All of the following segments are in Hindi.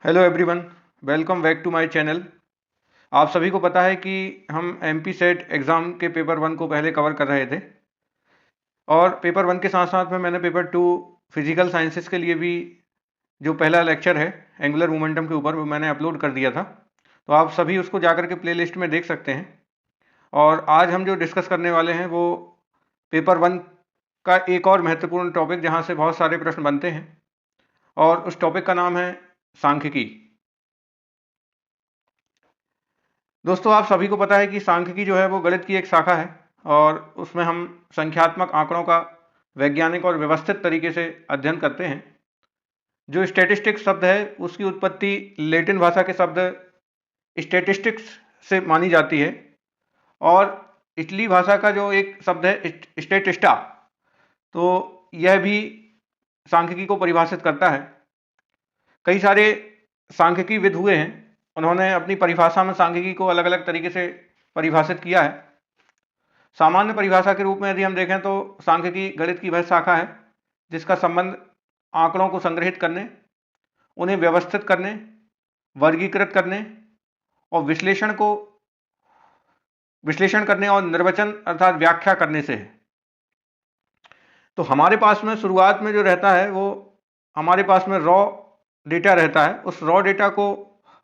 Hello everyone, welcome back to my channel. आप सभी को पता है कि हम एमपी सेट एग्ज़ाम के पेपर वन को पहले कवर कर रहे थे और पेपर वन के साथ साथ में मैंने पेपर टू फिजिकल साइंसेस के लिए भी जो पहला लेक्चर है एंगुलर मोमेंटम के ऊपर वो मैंने अपलोड कर दिया था। तो आप सभी उसको जाकर के प्लेलिस्ट में देख सकते हैं। और आज हम जो डिस्कस करने वाले हैं वो पेपर वन का एक और महत्वपूर्ण टॉपिक जहाँ से बहुत सारे प्रश्न बनते हैं, और उस टॉपिक का नाम है सांख्यिकी। दोस्तों, आप सभी को पता है कि सांख्यिकी जो है वो गणित की एक शाखा है और उसमें हम संख्यात्मक आंकड़ों का वैज्ञानिक और व्यवस्थित तरीके से अध्ययन करते हैं। जो स्टैटिस्टिक्स शब्द है उसकी उत्पत्ति लैटिन भाषा के शब्द स्टैटिस्टिक्स से मानी जाती है, और इटली भाषा का जो एक शब्द है स्टैटिस्टा, तो यह भी सांख्यिकी को परिभाषित करता है। कई सारे सांख्यिकीविद हुए हैं, उन्होंने अपनी परिभाषा में सांख्यिकी को अलग अलग तरीके से परिभाषित किया है। सामान्य परिभाषा के रूप में यदि हम देखें तो सांख्यिकी गणित की वह शाखा है जिसका संबंध आंकड़ों को संग्रहित करने, उन्हें व्यवस्थित करने, वर्गीकृत करने और विश्लेषण करने और निर्वचन अर्थात व्याख्या करने से है। तो हमारे पास में शुरुआत में जो रहता है वो हमारे पास में रॉ डेटा रहता है। उस रॉ डेटा को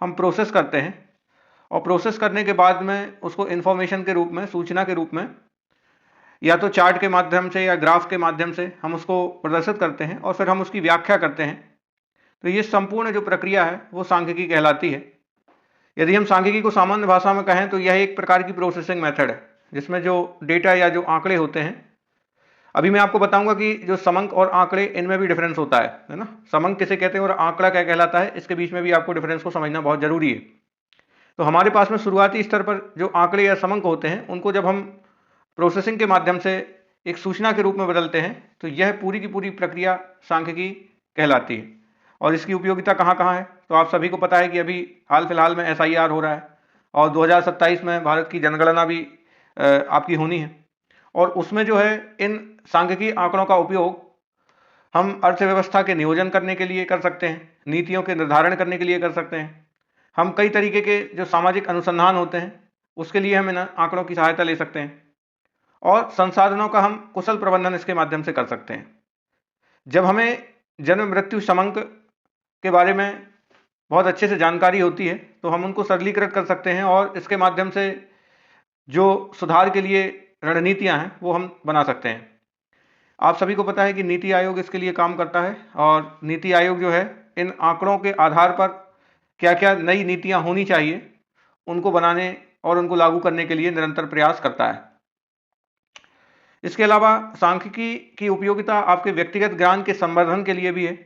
हम प्रोसेस करते हैं और प्रोसेस करने के बाद में उसको इन्फॉर्मेशन के रूप में, सूचना के रूप में, या तो चार्ट के माध्यम से या ग्राफ के माध्यम से हम उसको प्रदर्शित करते हैं और फिर हम उसकी व्याख्या करते हैं। तो ये संपूर्ण जो प्रक्रिया है वो सांख्यिकी कहलाती है। यदि हम सांख्यिकी को सामान्य भाषा में कहें तो यह एक प्रकार की प्रोसेसिंग मेथड है जिसमें जो डेटा या जो आंकड़े होते हैं, अभी मैं आपको बताऊंगा कि जो समंक और आंकड़े, इनमें भी डिफरेंस होता है ना। समंक किसे कहते हैं और आंकड़ा क्या कहलाता है, इसके बीच में भी आपको डिफरेंस को समझना बहुत जरूरी है। तो हमारे पास में शुरुआती स्तर पर जो आंकड़े या समंक होते हैं उनको जब हम प्रोसेसिंग के माध्यम से एक सूचना के रूप में बदलते हैं तो यह पूरी की पूरी प्रक्रिया सांख्यिकी कहलाती है। और इसकी उपयोगिता कहाँ कहाँ है, तो आप सभी को पता है कि अभी हाल फिलहाल में एसआईआर हो रहा है और 2027 में भारत की जनगणना भी आपकी होनी है। और उसमें जो है इन सांख्यिकी आंकड़ों का उपयोग हम अर्थव्यवस्था के नियोजन करने के लिए कर सकते हैं, नीतियों के निर्धारण करने के लिए कर सकते हैं। हम कई तरीके के जो सामाजिक अनुसंधान होते हैं उसके लिए हम इन आंकड़ों की सहायता ले सकते हैं, और संसाधनों का हम कुशल प्रबंधन इसके माध्यम से कर सकते हैं। जब हमें जन्म मृत्यु समंक के बारे में बहुत अच्छे से जानकारी होती है तो हम उनको सरलीकृत कर सकते हैं और इसके माध्यम से जो सुधार के लिए रणनीतियां हैं वो हम बना सकते हैं। आप सभी को पता है कि नीति आयोग इसके लिए काम करता है, और नीति आयोग जो है इन आंकड़ों के आधार पर क्या क्या नई नीतियां होनी चाहिए उनको बनाने और उनको लागू करने के लिए निरंतर प्रयास करता है। इसके अलावा सांख्यिकी की उपयोगिता आपके व्यक्तिगत ज्ञान के संवर्धन के लिए भी है,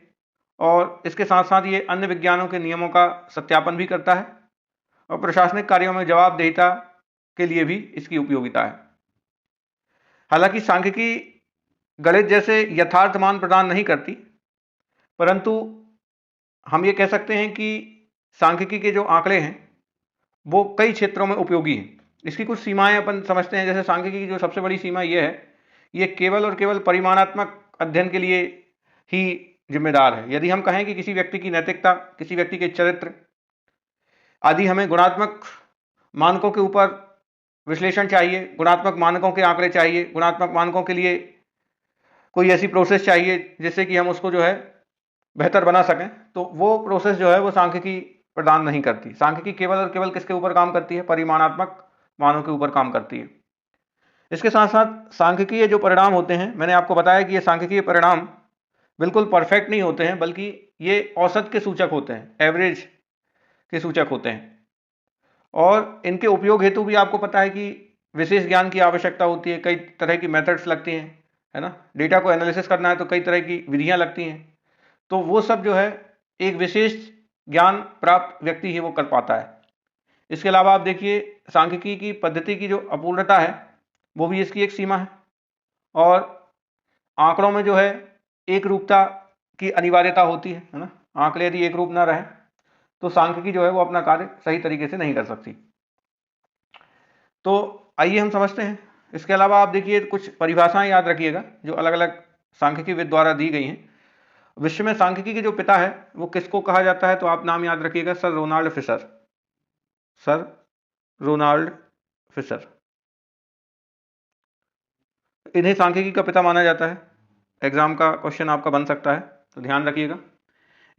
और इसके साथ साथ ये अन्य विज्ञानों के नियमों का सत्यापन भी करता है, और प्रशासनिक कार्यों में जवाबदेहिता के लिए भी इसकी उपयोगिता है। हालांकि सांख्यिकी गणित जैसे यथार्थ मान प्रदान नहीं करती, परंतु हम ये कह सकते हैं कि सांख्यिकी के जो आंकड़े हैं वो कई क्षेत्रों में उपयोगी हैं। इसकी कुछ सीमाएं अपन समझते हैं। जैसे सांख्यिकी की जो सबसे बड़ी सीमा ये है, ये केवल और केवल परिमाणात्मक अध्ययन के लिए ही जिम्मेदार है। यदि हम कहें कि किसी व्यक्ति की नैतिकता, किसी व्यक्ति के चरित्र आदि हमें गुणात्मक मानकों के ऊपर विश्लेषण चाहिए, गुणात्मक मानकों के आंकड़े चाहिए, गुणात्मक मानकों के लिए कोई ऐसी प्रोसेस चाहिए जिससे कि हम उसको जो है बेहतर बना सकें, तो वो प्रोसेस जो है वो सांख्यिकी प्रदान नहीं करती। सांख्यिकी केवल और केवल किसके ऊपर काम करती है, परिमाणात्मक मानों के ऊपर काम करती है। इसके साथ साथ सांख्यिकीय जो परिणाम होते हैं, मैंने आपको बताया कि ये सांख्यिकीय परिणाम बिल्कुल परफेक्ट नहीं होते हैं, बल्कि ये औसत के सूचक होते हैं, एवरेज के सूचक होते हैं। और इनके उपयोग हेतु भी आपको पता है कि विशेष ज्ञान की आवश्यकता होती है, कई तरह की मेथड्स लगती हैं, है ना। डेटा को एनालिसिस करना है तो कई तरह की विधियां लगती हैं। तो वो सब जो है एक विशेष ज्ञान प्राप्त व्यक्ति ही वो कर पाता है। इसके अलावा आप देखिए, सांख्यिकी की पद्धति की जो अपूर्णता है वो भी इसकी एक सीमा है, और आंकड़ों में जो है एक रूपता की अनिवार्यता होती है ना। आंकड़े यदि एक रूप ना रहे तो सांख्यिकी जो है वो अपना कार्य सही तरीके से नहीं कर सकती। तो आइए हम समझते हैं। इसके अलावा आप देखिए कुछ परिभाषाएं याद रखिएगा जो अलग अलग सांख्यिकीविद द्वारा दी गई हैं, विश्व में सांख्यिकी के जो पिता है वो किसको कहा जाता है? तो आप नाम याद रखिएगा, sir Ronald Fisher. Sir Ronald Fisher, इन्हें सांख्यिकी का पिता माना जाता है। एग्जाम का क्वेश्चन आपका बन सकता है, तो ध्यान रखिएगा।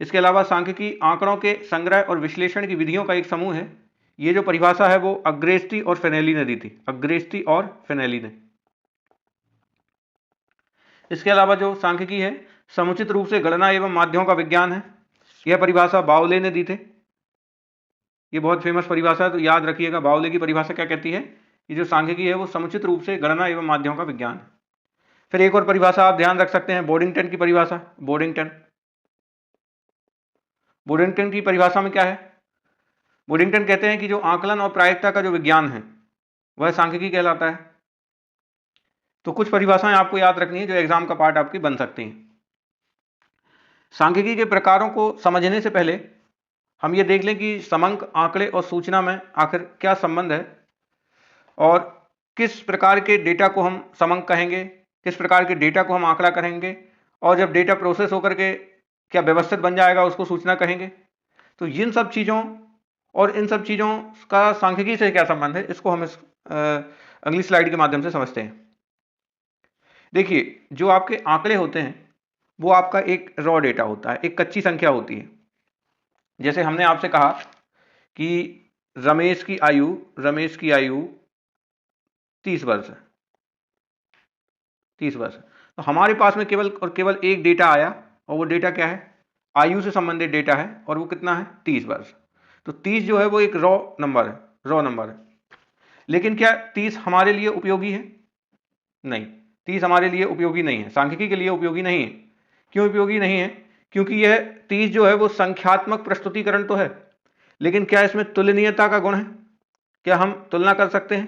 इसके अलावा सांख्यिकी आंकड़ों के संग्रह और विश्लेषण की विधियों का एक समूह है। ये जो परिभाषा है वो अग्रेस्टी और फेनेली ने दी थी, अग्रेस्टी और फेनेली ने। इसके अलावा जो सांख्यिकी है समुचित रूप से गणना एवं माध्यों का विज्ञान है, यह परिभाषा बाउले ने दी थी। ये बहुत फेमस परिभाषा है, तो याद रखिएगा बाउले की परिभाषा क्या कहती है कि जो सांख्यिकी है वो समुचित रूप से गणना एवं माध्यों का विज्ञान है। फिर एक और परिभाषा आप ध्यान रख सकते हैं, बोडिंगटन की परिभाषा। बोडिंगटन की परिभाषा में क्या है? बोडिंगटन कहते हैं कि जो आकलन और प्रायिकता का जो विज्ञान है वह सांख्यिकी कहलाता है। तो कुछ परिभाषाएं आपको याद रखनी है जो एग्जाम का पार्ट आपकी बन सकती हैं। सांख्यिकी के प्रकारों को समझने से पहले हम ये देख लें कि समंक, आंकड़े और सूचना में आखिर क्या संबंध है और किस प्रकार के डेटा को हम समंक कहेंगे, किस प्रकार के डेटा को हम आंकड़ा कहेंगे, और जब डेटा प्रोसेस होकर के क्या व्यवस्थित बन जाएगा उसको सूचना कहेंगे। तो इन सब चीज़ों और इन सब चीज़ों का सांख्यिकी से क्या संबंध है, इसको हम इस अगली स्लाइड के माध्यम से समझते हैं। देखिए, जो आपके आंकड़े होते हैं वो आपका एक रॉ डेटा होता है, एक कच्ची संख्या होती है। जैसे हमने आपसे कहा कि रमेश की आयु 30 वर्ष है, 30 वर्ष। तो हमारे पास में केवल और केवल एक डेटा आया, और वो डेटा क्या है? आयु से संबंधित डेटा है, और वो कितना है? 30 वर्ष। तो 30 जो है वो एक रॉ नंबर है। लेकिन क्या 30 हमारे लिए उपयोगी है? नहीं, 30 हमारे लिए उपयोगी नहीं है, सांख्यिकी के लिए उपयोगी नहीं है। क्यों उपयोगी नहीं है? क्योंकि यह 30 जो है वो संख्यात्मक प्रस्तुतिकरण तो है, लेकिन क्या इसमें तुलनीयता का गुण है? क्या हम तुलना कर सकते हैं?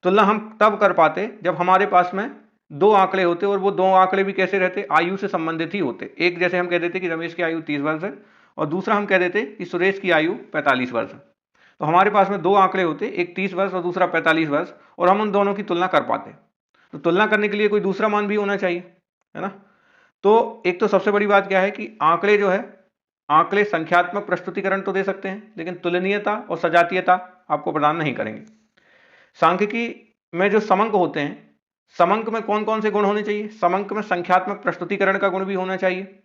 तुलना हम तब कर पाते जब हमारे पास में दो आंकड़े होते, और वो दो आंकड़े भी कैसे रहते? आयु से संबंधित ही होते। एक जैसे हम कह देते कि रमेश की आयु 30 वर्ष है, और दूसरा हम कह देते कि सुरेश की आयु 45 वर्ष है। तो हमारे पास में दो आंकड़े होते, एक 30 वर्ष और दूसरा 45 वर्ष, और हम उन दोनों की तुलना कर पाते। तो तुलना करने के लिए कोई दूसरा मान भी होना चाहिए, है ना। तो एक तो सबसे बड़ी बात क्या है कि आंकड़े जो है, आंकड़े संख्यात्मक प्रस्तुतिकरण तो दे सकते हैं, लेकिन तुलनीयता और सजातीयता आपको प्रदान नहीं करेंगे। सांख्यिकी में जो समंक होते हैं, समंक में कौन कौन से गुण होने चाहिए? समंक में संख्यात्मक प्रस्तुतिकरण का गुण भी होना चाहिए,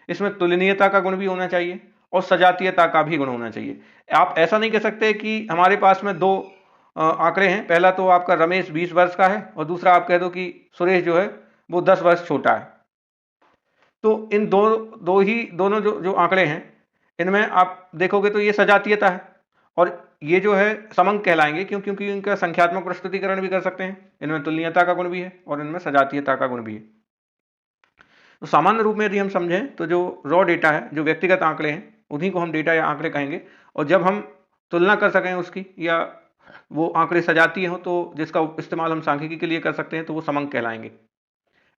इसमें तुलनीयता का गुण भी होना चाहिए, और सजातीयता का भी गुण होना चाहिए। आप ऐसा नहीं कह सकते कि हमारे पास में दो आंकड़े हैं, पहला तो आपका रमेश 20 वर्ष का है और दूसरा आप कह दो कि सुरेश जो है वो 10 वर्ष छोटा है। तो इन दोनों जो आंकड़े हैं इनमें आप देखोगे तो ये सजातीयता है, और ये जो है समंक कहलाएंगे। क्यों? क्योंकि इनका संख्यात्मक प्रस्तुतिकरण भी कर सकते हैं, इनमें तुलनीयता का गुण भी है और इनमें सजातीयता का गुण भी है। तो सामान्य रूप में यदि हम समझें तो जो रॉ डेटा है, जो व्यक्तिगत आंकड़े हैं, उन्हीं को हम डेटा या आंकड़े कहेंगे। और जब हम तुलना कर सकें उसकी, या वो आंकड़े सजातीय हो तो जिसका इस्तेमाल हम सांख्यिकी के लिए कर सकते हैं, तो वो समंक कहलाएंगे,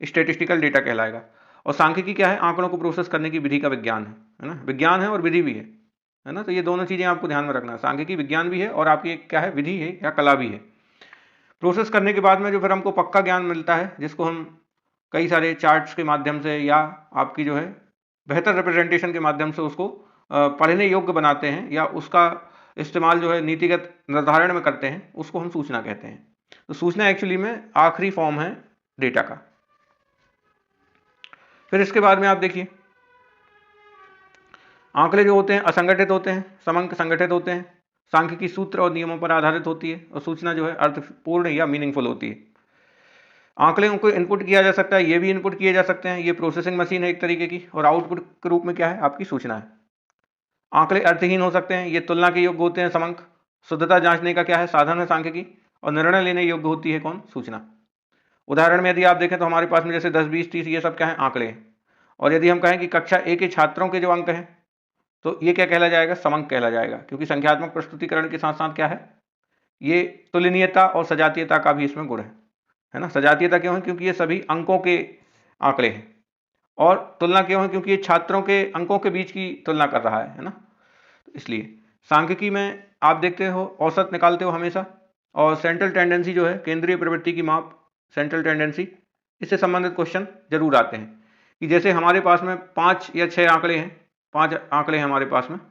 स्टैटिस्टिकल डेटा कहलाएगा। और सांख्यिकी क्या है? आंकड़ों को प्रोसेस करने की विधि का विज्ञान है ना। विज्ञान है और विधि भी है ना। तो ये दोनों चीज़ें आपको ध्यान में रखना है, सांख्यिकी विज्ञान भी है और आपकी क्या है? विधि है या कला भी है। प्रोसेस करने के बाद में जो फिर हमको पक्का ज्ञान मिलता है, जिसको हम कई सारे चार्ट्स के माध्यम से या आपकी जो है बेहतर रिप्रेजेंटेशन के माध्यम से उसको पढ़ने योग्य बनाते हैं, या उसका इस्तेमाल जो है नीतिगत निर्धारण में करते हैं, उसको हम सूचना कहते हैं। तो सूचना एक्चुअली में आखिरी फॉर्म है डेटा का। फिर इसके बाद में आप देखिए, आंकड़े जो होते हैं असंगठित होते हैं, समंक संगठित होते हैं। सांख्यिकी सूत्र और नियमों पर आधारित होती है, और सूचना जो है अर्थपूर्ण या मीनिंगफुल होती है। आंकड़ों को इनपुट किया जा सकता है, ये भी इनपुट किए जा सकते हैं, ये प्रोसेसिंग मशीन है एक तरीके की, और आउटपुट के रूप में क्या है? आपकी सूचना है। आंकड़े अर्थहीन हो सकते हैं, ये तुलना के योग्य होते हैं समंक। शुद्धता जांचने का क्या है? साधन है सांख्यिकी। और निर्णय लेने योग्य होती है कौन? सूचना। उदाहरण में यदि आप देखें तो हमारे पास में जैसे 10, 20, 30 ये सब क्या है? आंकड़े हैं। और यदि हम कहें कि कक्षा 1 के छात्रों के जो अंक हैं, तो ये क्या कहला जाएगा? समंक कहला जाएगा, क्योंकि संख्यात्मक प्रस्तुतिकरण के साथ साथ क्या है? ये तुलनीयता और सजातीयता का भी इसमें गुण है ना। सजातीयता क्यों है? क्योंकि ये सभी अंकों के आंकड़े हैं। और तुलना क्यों है? क्योंकि ये छात्रों के अंकों के बीच की तुलना कर रहा है ना। तो इसलिए सांख्यिकी में आप देखते हो औसत निकालते हो हमेशा, और सेंट्रल टेंडेंसी जो है, केंद्रीय प्रवृत्ति की माप, सेंट्रल टेंडेंसी, इससे संबंधित क्वेश्चन जरूर आते हैं कि जैसे हमारे पास में 5 या 6 आंकड़े हैं, 5 आंकड़े हैं हमारे पास में, है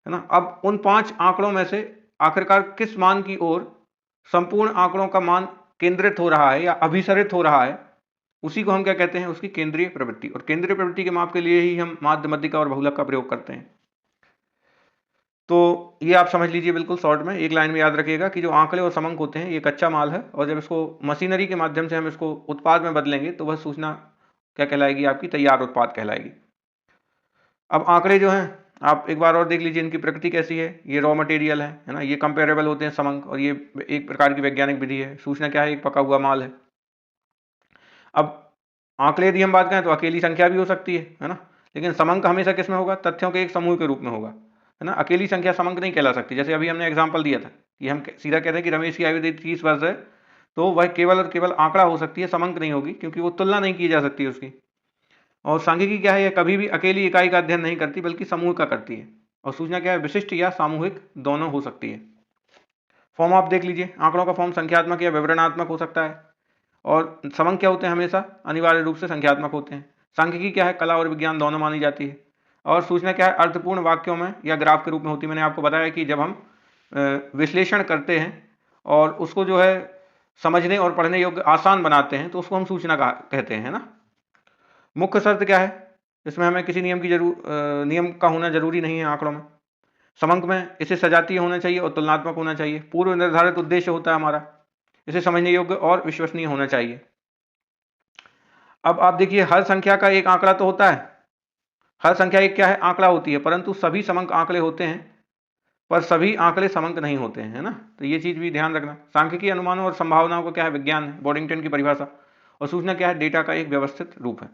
ना। अब उन 5 आंकड़ों में से आखिरकार किस मान की ओर संपूर्ण आंकड़ों का मान केंद्रित हो रहा है या अभिसरित हो रहा है, उसी को हम क्या कहते हैं, उसकी केंद्रीय प्रवृत्ति। और केंद्रीय प्रवृत्ति के माप के लिए ही हम माध्य, मध्यिका और बहुलक का प्रयोग करते हैं। तो ये आप समझ लीजिए बिल्कुल शॉर्ट में, एक लाइन में याद रखिएगा कि जो आंकड़े और समंक होते हैं ये कच्चा माल है, और जब इसको मशीनरी के माध्यम से हम इसको उत्पाद में बदलेंगे तो वह सूचना क्या कहलाएगी, आपकी तैयार उत्पाद कहलाएगी। अब आंकड़े जो हैं आप एक बार और देख लीजिए, इनकी प्रकृति कैसी है। ये रॉ मटेरियल है ना, ये कंपेरेबल होते हैं समंक, और ये एक प्रकार की वैज्ञानिक विधि है। सूचना क्या है, एक पका हुआ माल है। अब आंकड़े यदि हम बात करें तो अकेली संख्या भी हो सकती है ना, लेकिन समंक हमेशा किस में होगा, तथ्यों के एक समूह के रूप में होगा, है ना। अकेली संख्या समंक नहीं कहला सकती। जैसे अभी हमने एग्जांपल दिया था कि हम सीधा कहते हैं कि रमेश की आयु 30 वर्ष है, तो वह केवल और केवल आंकड़ा हो सकती है, समंक नहीं होगी, क्योंकि वो तुलना नहीं की जा सकती उसकी। और सांख्यिकी क्या है, यह कभी भी अकेली इकाई का अध्ययन नहीं करती, बल्कि समूह का करती है। और सूचना क्या है, विशिष्ट या सामूहिक दोनों हो सकती है। फॉर्म आप देख लीजिए, आंकड़ों का फॉर्म संख्यात्मक या विवरणात्मक हो सकता है, और समंक क्या होते हैं, हमेशा अनिवार्य रूप से संख्यात्मक होते हैं। सांख्यिकी क्या है, कला और विज्ञान दोनों मानी जाती है। और सूचना क्या है, अर्थपूर्ण वाक्यों में या ग्राफ के रूप में होती है। मैंने आपको बताया कि जब हम विश्लेषण करते हैं और उसको जो है समझने और पढ़ने योग्य आसान बनाते हैं, तो उसको हम सूचना कहते हैं ना। मुख्य शर्त क्या है, इसमें हमें किसी नियम का होना जरूरी नहीं है आंकड़ों में। समंक में इसे सजातीय होना चाहिए और तुलनात्मक होना चाहिए। पूर्व निर्धारित उद्देश्य होता है हमारा, इसे समझने योग्य और विश्वसनीय होना चाहिए। अब आप देखिए, हर संख्या का एक आंकड़ा तो होता है, हर संख्या एक क्या है, आंकड़ा होती है, परंतु सभी समंक आंकड़े होते हैं, पर सभी आंकड़े समंक नहीं होते हैं, है ना। तो ये चीज भी ध्यान रखना। सांख्यिकी अनुमानों और संभावनाओं का क्या है, विज्ञान है, बॉडिंगटन की परिभाषा। और सूचना क्या है, डेटा का एक व्यवस्थित रूप है।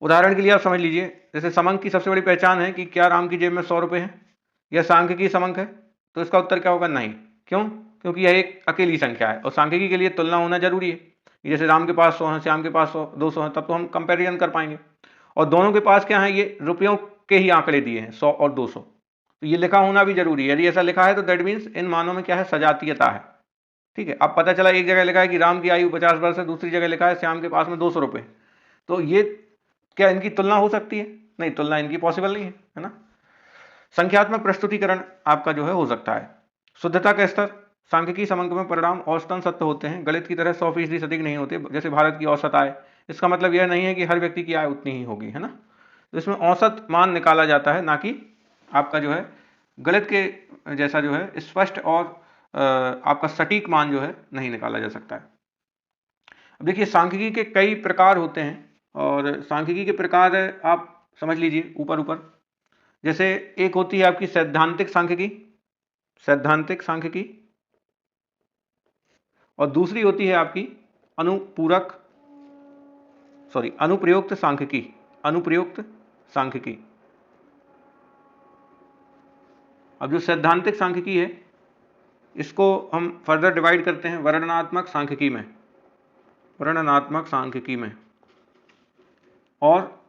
उदाहरण के लिए आप समझ लीजिए, जैसे समंक की सबसे बड़ी पहचान है कि क्या राम की जेब में 100 रुपए हैं, यह सांख्यिकी समंक है। तो इसका उत्तर क्या होगा, नहीं। क्यों, क्योंकि यह एक अकेली संख्या है, और सांख्यिकी के लिए तुलना होना जरूरी है। जैसे राम के पास 100 है, श्याम के पास 200 है, तब तो हम कंपेरिजन कर पाएंगे। और दोनों के पास क्या है, ये रुपयों के ही आंकड़े दिए हैं, 100 और 200। तो ये लिखा होना भी जरूरी है। यदि ऐसा लिखा है तो दैट मीन्स इन मानों में क्या है, सजातीयता है। ठीक है। अब पता चला एक जगह लिखा है कि राम की आयु 50 वर्ष है, दूसरी जगह लिखा है श्याम के पास में 200 रुपए, तो ये क्या इनकी तुलना हो सकती है, नहीं, तुलना इनकी पॉसिबल नहीं है ना। संख्यात्मक प्रस्तुतिकरण आपका जो है हो सकता है। शुद्धता का स्तर, सांख्यिकी समंक में परिणाम औसतन सत्य होते हैं, गणित की तरह 100% सटीक नहीं होते। जैसे भारत की औसत आय, इसका मतलब यह नहीं है कि हर व्यक्ति की आय उतनी ही होगी, है ना। तो इसमें औसत मान निकाला जाता है, ना कि आपका जो है गणित के जैसा जो है स्पष्ट और आपका सटीक मान जो है नहीं निकाला जा सकता है। अब देखिए, सांख्यिकी के कई प्रकार होते हैं, और सांख्यिकी के प्रकार आप समझ लीजिए ऊपर ऊपर। जैसे एक होती है आपकी सैद्धांतिक सांख्यिकी, सैद्धांतिक सांख्यिकी, और दूसरी होती है आपकी अनुप्रयुक्त सांख्यिकी, अनुप्रयुक्त सांख्यिकी। अब जो सैद्धांतिक सांख्यिकी है, इसको हम फर्दर डिवाइड करते हैं वर्णनात्मक सांख्यिकी में, वर्णनात्मक सांख्यिकी में। और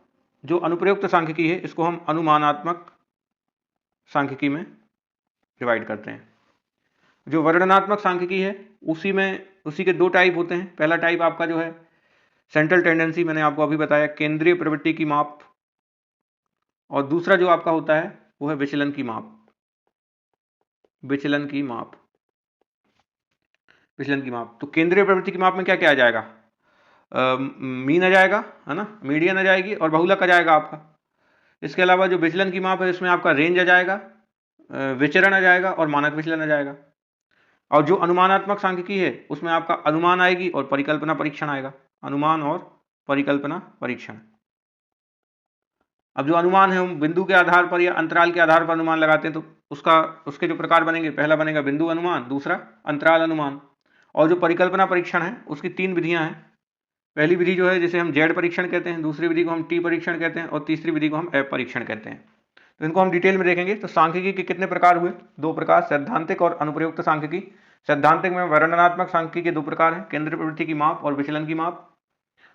जो अनुप्रयुक्त सांख्यिकी है, इसको हम अनुमानात्मक सांख्यिकी में डिवाइड करते हैं। जो वर्णनात्मक सांख्यिकी है, उसी के 2 टाइप होते हैं। पहला टाइप आपका जो है सेंट्रल टेंडेंसी, मैंने आपको अभी बताया, केंद्रीय प्रवृत्ति की माप। और दूसरा जो आपका होता है वो है विचलन की माप, विचलन की माप, विचलन की माप। तो केंद्रीय प्रवृत्ति की माप में क्या क्या आ जाएगा, मीन आ जाएगा, है ना, मीडियन आ जाएगी, और बहुलक आ जाएगा आपका। इसके अलावा जो विचलन की माप है, इसमें आपका रेंज आ जाएगा, विचरण आ जाएगा, और मानक विचलन आ जाएगा। और जो अनुमानात्मक सांख्यिकी है, उसमें आपका अनुमान आएगी और परिकल्पना परीक्षण आएगा, अनुमान और परिकल्पना परीक्षण। अब जो अनुमान है, हम बिंदु के आधार पर या अंतराल के आधार पर अनुमान लगाते हैं, तो उसके जो प्रकार बनेंगे, पहला बनेगा बिंदु अनुमान, दूसरा अंतराल अनुमान। और जो परिकल्पना परीक्षण है, उसकी 3 विधियां हैं। पहली विधि जो है, जिसे हम जेड परीक्षण कहते हैं, दूसरी विधि को हम टी परीक्षण कहते हैं, और तीसरी विधि को हम एफ परीक्षण कहते हैं। तो इनको हम डिटेल में देखेंगे। तो सांख्यिकी के कितने प्रकार हुए, 2 प्रकार, सैद्धांतिक और अनुप्रयुक्त सांख्यिकी। सैद्धांतिक में वर्णनात्मक सांख्यिकी के 2 प्रकार हैं, केंद्रीय प्रवृत्ति की माप और विचलन की माप।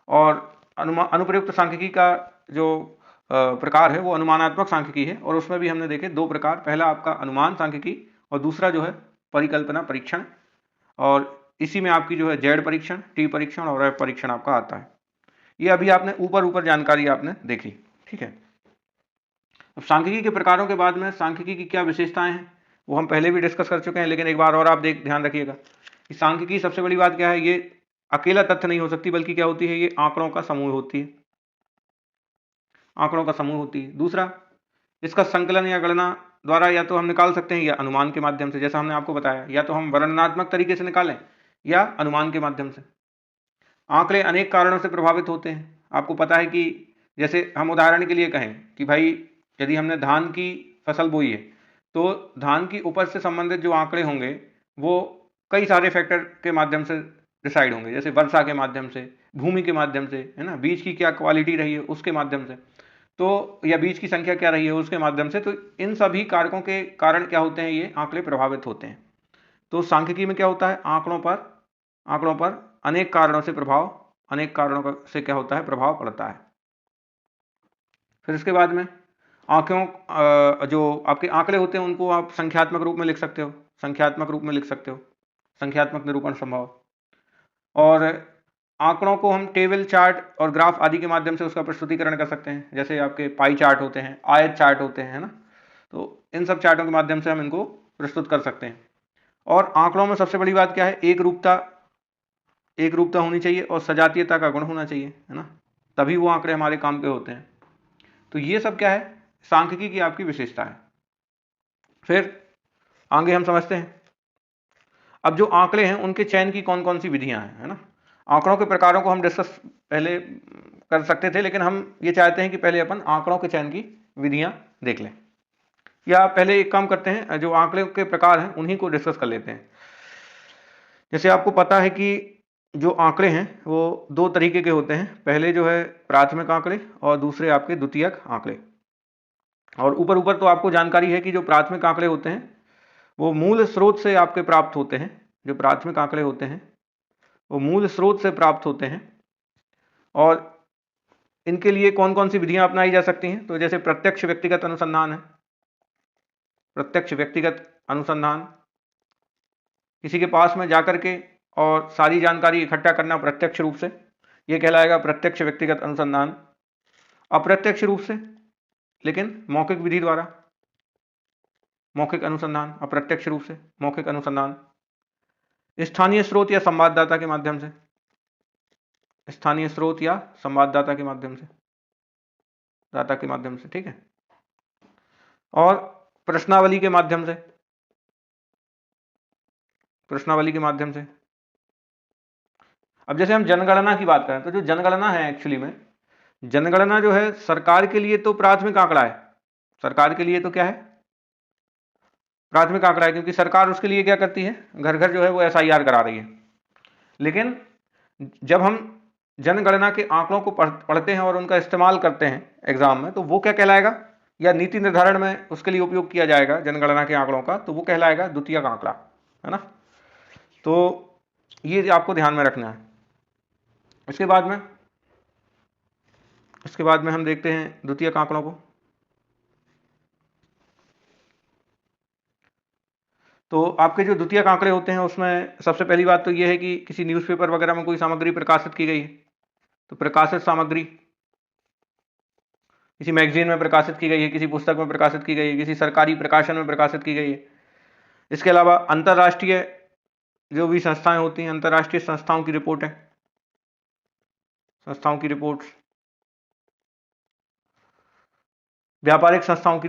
और अनुप्रयुक्त सांख्यिकी का जो प्रकार है वो अनुमानात्मक सांख्यिकी है, और उसमें भी हमने देखे 2 प्रकार। पहला आपका अनुमान सांख्यिकी, और दूसरा जो है परिकल्पना परीक्षण। और इसी में आपकी जो है जेड परीक्षण, टी परीक्षण और एफ परीक्षण आपका आता है। ये अभी आपने ऊपर ऊपर जानकारी आपने देखी, ठीक है। अब सांख्यिकी के प्रकारों के बाद में सांख्यिकी की क्या विशेषताएं हैं वो हम पहले भी डिस्कस कर चुके हैं, लेकिन एक बार और आप ध्यान रखिएगा कि सांख्यिकी सबसे बड़ी बात क्या है, ये अकेला तथ्य नहीं हो सकती, बल्कि क्या होती है, ये आंकड़ों का समूह होती है, आंकड़ों का समूह होती है। दूसरा, इसका संकलन या गणना द्वारा या तो हम निकाल सकते हैं या अनुमान के माध्यम से, जैसा हमने आपको बताया, या तो हम वर्णनात्मक तरीके से निकालें या अनुमान के माध्यम से। आंकड़े अनेक कारणों से प्रभावित होते हैं। आपको पता है कि जैसे हम उदाहरण के लिए कहें कि भाई यदि हमने धान की फसल बोई है तो धान की उपज से संबंधित जो आंकड़े होंगे वो कई सारे फैक्टर के माध्यम से डिसाइड होंगे, जैसे वर्षा के माध्यम से, भूमि के माध्यम से, है ना, बीज की क्या क्वालिटी रही है उसके माध्यम से, तो या बीज की संख्या क्या रही है उसके माध्यम से। तो इन सभी कारकों के कारण क्या होते हैं, ये आंकड़े प्रभावित होते हैं। तो सांख्यिकी में क्या होता है, आंकड़ों पर अनेक कारणों से से क्या होता है, प्रभाव पड़ता है। फिर इसके बाद में जो आपके आंकड़े होते हैं उनको आप संख्यात्मक रूप में लिख सकते हो, संख्यात्मक निरूपण संभव। और आंकड़ों को हम टेबल, चार्ट और ग्राफ आदि के माध्यम से उसका प्रस्तुतिकरण कर सकते हैं, जैसे आपके पाई चार्ट होते हैं, आयत चार्ट होते हैं, है ना। तो इन सब चार्टों के माध्यम से हम इनको प्रस्तुत कर सकते हैं। और आंकड़ों में सबसे बड़ी बात क्या है, एक रूपता होनी चाहिए और सजातीयता का गुण होना चाहिए, है ना, तभी वो आंकड़े हमारे काम के होते हैं। तो ये सब क्या है, सांख्यिकी की आपकी विशेषता है। फिर आगे हम समझते हैं अब जो आंकड़े हैं उनके चयन की कौन कौन सी विधियां हैं, है ना। आंकड़ों के प्रकारों को हम डिस्कस पहले कर सकते थे, लेकिन हम ये चाहते हैं कि पहले अपन आंकड़ों के चयन की विधियां देख लें, या पहले एक काम करते हैं, जो आंकड़े के प्रकार हैं उन्हीं को डिस्कस कर लेते हैं। जैसे आपको पता है कि जो आंकड़े हैं वो दो तरीके के होते हैं, पहले जो है प्राथमिक आंकड़े और दूसरे आपके द्वितीयक आंकड़े। और ऊपर ऊपर तो आपको जानकारी है कि जो प्राथमिक आंकड़े होते हैं वो मूल स्रोत से आपके प्राप्त होते हैं, जो प्राथमिक आंकड़े होते हैं वो मूल स्रोत से प्राप्त होते हैं। और इनके लिए कौन कौन सी विधियां अपनाई जा सकती हैं, तो जैसे प्रत्यक्ष व्यक्तिगत अनुसंधान है, प्रत्यक्ष व्यक्तिगत अनुसंधान, किसी के पास में जाकर के और सारी जानकारी इकट्ठा करना प्रत्यक्ष रूप से, यह कहलाएगा प्रत्यक्ष व्यक्तिगत अनुसंधान। अप्रत्यक्ष रूप से लेकिन मौखिक विधि द्वारा, मौखिक अनुसंधान, अप्रत्यक्ष रूप से मौखिक अनुसंधान। स्थानीय स्रोत या संवाददाता के माध्यम से, स्थानीय स्रोत या संवाददाता के माध्यम से, ठीक है। और प्रश्नावली के माध्यम से, अब जैसे हम जनगणना की बात करें तो जो जनगणना है, एक्चुअली में जनगणना जो है सरकार के लिए तो प्राथमिक आंकड़ा है, सरकार के लिए तो क्या है, प्राथमिक आंकड़ा है, क्योंकि सरकार उसके लिए क्या करती है, घर घर जो है वो SIR करा रही है। लेकिन जब हम जनगणना के आंकड़ों को पढ़ते हैं और उनका इस्तेमाल करते हैं एग्जाम में, तो वो क्या कहलाएगा, या नीति निर्धारण में उसके लिए उपयोग किया जाएगा जनगणना के आंकड़ों का, तो वो कहलाएगा द्वितीयक आंकड़ा, है ना। तो ये आपको ध्यान में रखना है। इसके बाद में हम देखते हैं द्वितीयक आंकड़ों को। तो आपके जो द्वितीयक आंकड़े होते हैं उसमें सबसे पहली बात तो ये है कि किसी न्यूज़पेपर वगैरह में कोई सामग्री प्रकाशित की गई है, तो प्रकाशित सामग्री किसी मैगजीन में प्रकाशित की गई है, किसी पुस्तक में प्रकाशित की गई है, किसी सरकारी प्रकाशन में प्रकाशित की गई है। इसके अलावा अंतर्राष्ट्रीय जो भी संस्थाएं होती हैं, अंतर्राष्ट्रीय संस्थाओं की रिपोर्ट है, व्यापारिक संस्थाओं की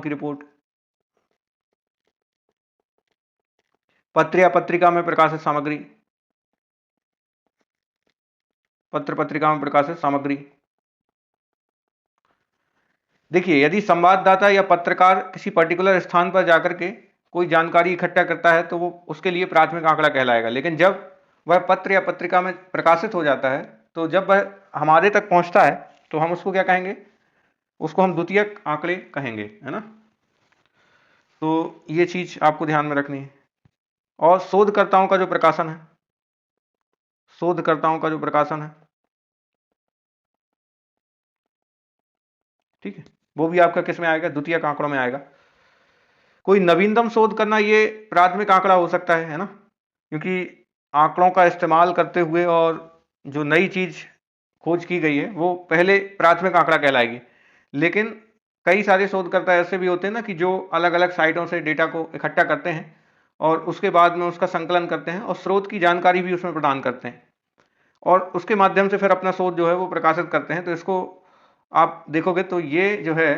रिपोर्ट, पत्र या पत्रिका में प्रकाशित सामग्री, पत्र पत्रिका में प्रकाशित सामग्री। देखिए, यदि संवाददाता या पत्रकार किसी पर्टिकुलर स्थान पर जाकर के कोई जानकारी इकट्ठा करता है तो वो उसके लिए प्राथमिक आंकड़ा कहलाएगा। लेकिन जब वह पत्र या पत्रिका में प्रकाशित हो जाता है, तो जब वह हमारे तक पहुंचता है तो हम उसको क्या कहेंगे, उसको हम द्वितीयक आंकड़े कहेंगे, है ना। तो ये चीज आपको ध्यान में रखनी है। और शोधकर्ताओं का जो प्रकाशन है, ठीक है, वो भी आपका किस में आएगा, द्वितीयक आंकड़ों में आएगा। कोई नवीनतम शोध करना ये प्राथमिक आंकड़ा हो सकता है ना, क्योंकि आंकड़ों का इस्तेमाल करते हुए और जो नई चीज़ खोज की गई है वो पहले प्राथमिक आंकड़ा कहलाएगी। लेकिन कई सारे शोधकर्ता ऐसे भी होते हैं ना कि जो अलग अलग साइटों से डेटा को इकट्ठा करते हैं और उसके बाद में उसका संकलन करते हैं और स्रोत की जानकारी भी उसमें प्रदान करते हैं और उसके माध्यम से फिर अपना शोध जो है वो प्रकाशित करते हैं। तो इसको आप देखोगे तो ये जो है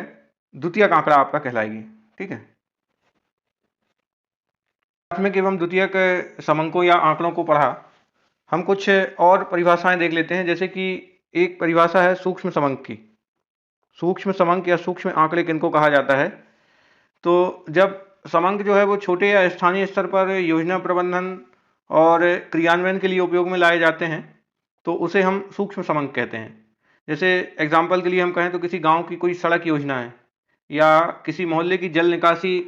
द्वितीयक आंकड़ा आपका कहलाएगी। ठीक है, प्राथमिक एवं द्वितीयक समंकों या आंकड़ों को पढ़ा, हम कुछ और परिभाषाएं देख लेते हैं। जैसे कि एक परिभाषा है सूक्ष्म समंक की। सूक्ष्म समंक या सूक्ष्म आंकड़े किनको कहा जाता है? तो जब समंक जो है वो छोटे या स्थानीय स्तर पर योजना प्रबंधन और क्रियान्वयन के लिए उपयोग में लाए जाते हैं तो उसे हम सूक्ष्म समंक कहते हैं। जैसे एग्जाम्पल के लिए हम कहें तो किसी गांव की कोई सड़क योजना है या किसी मोहल्ले की जल निकासी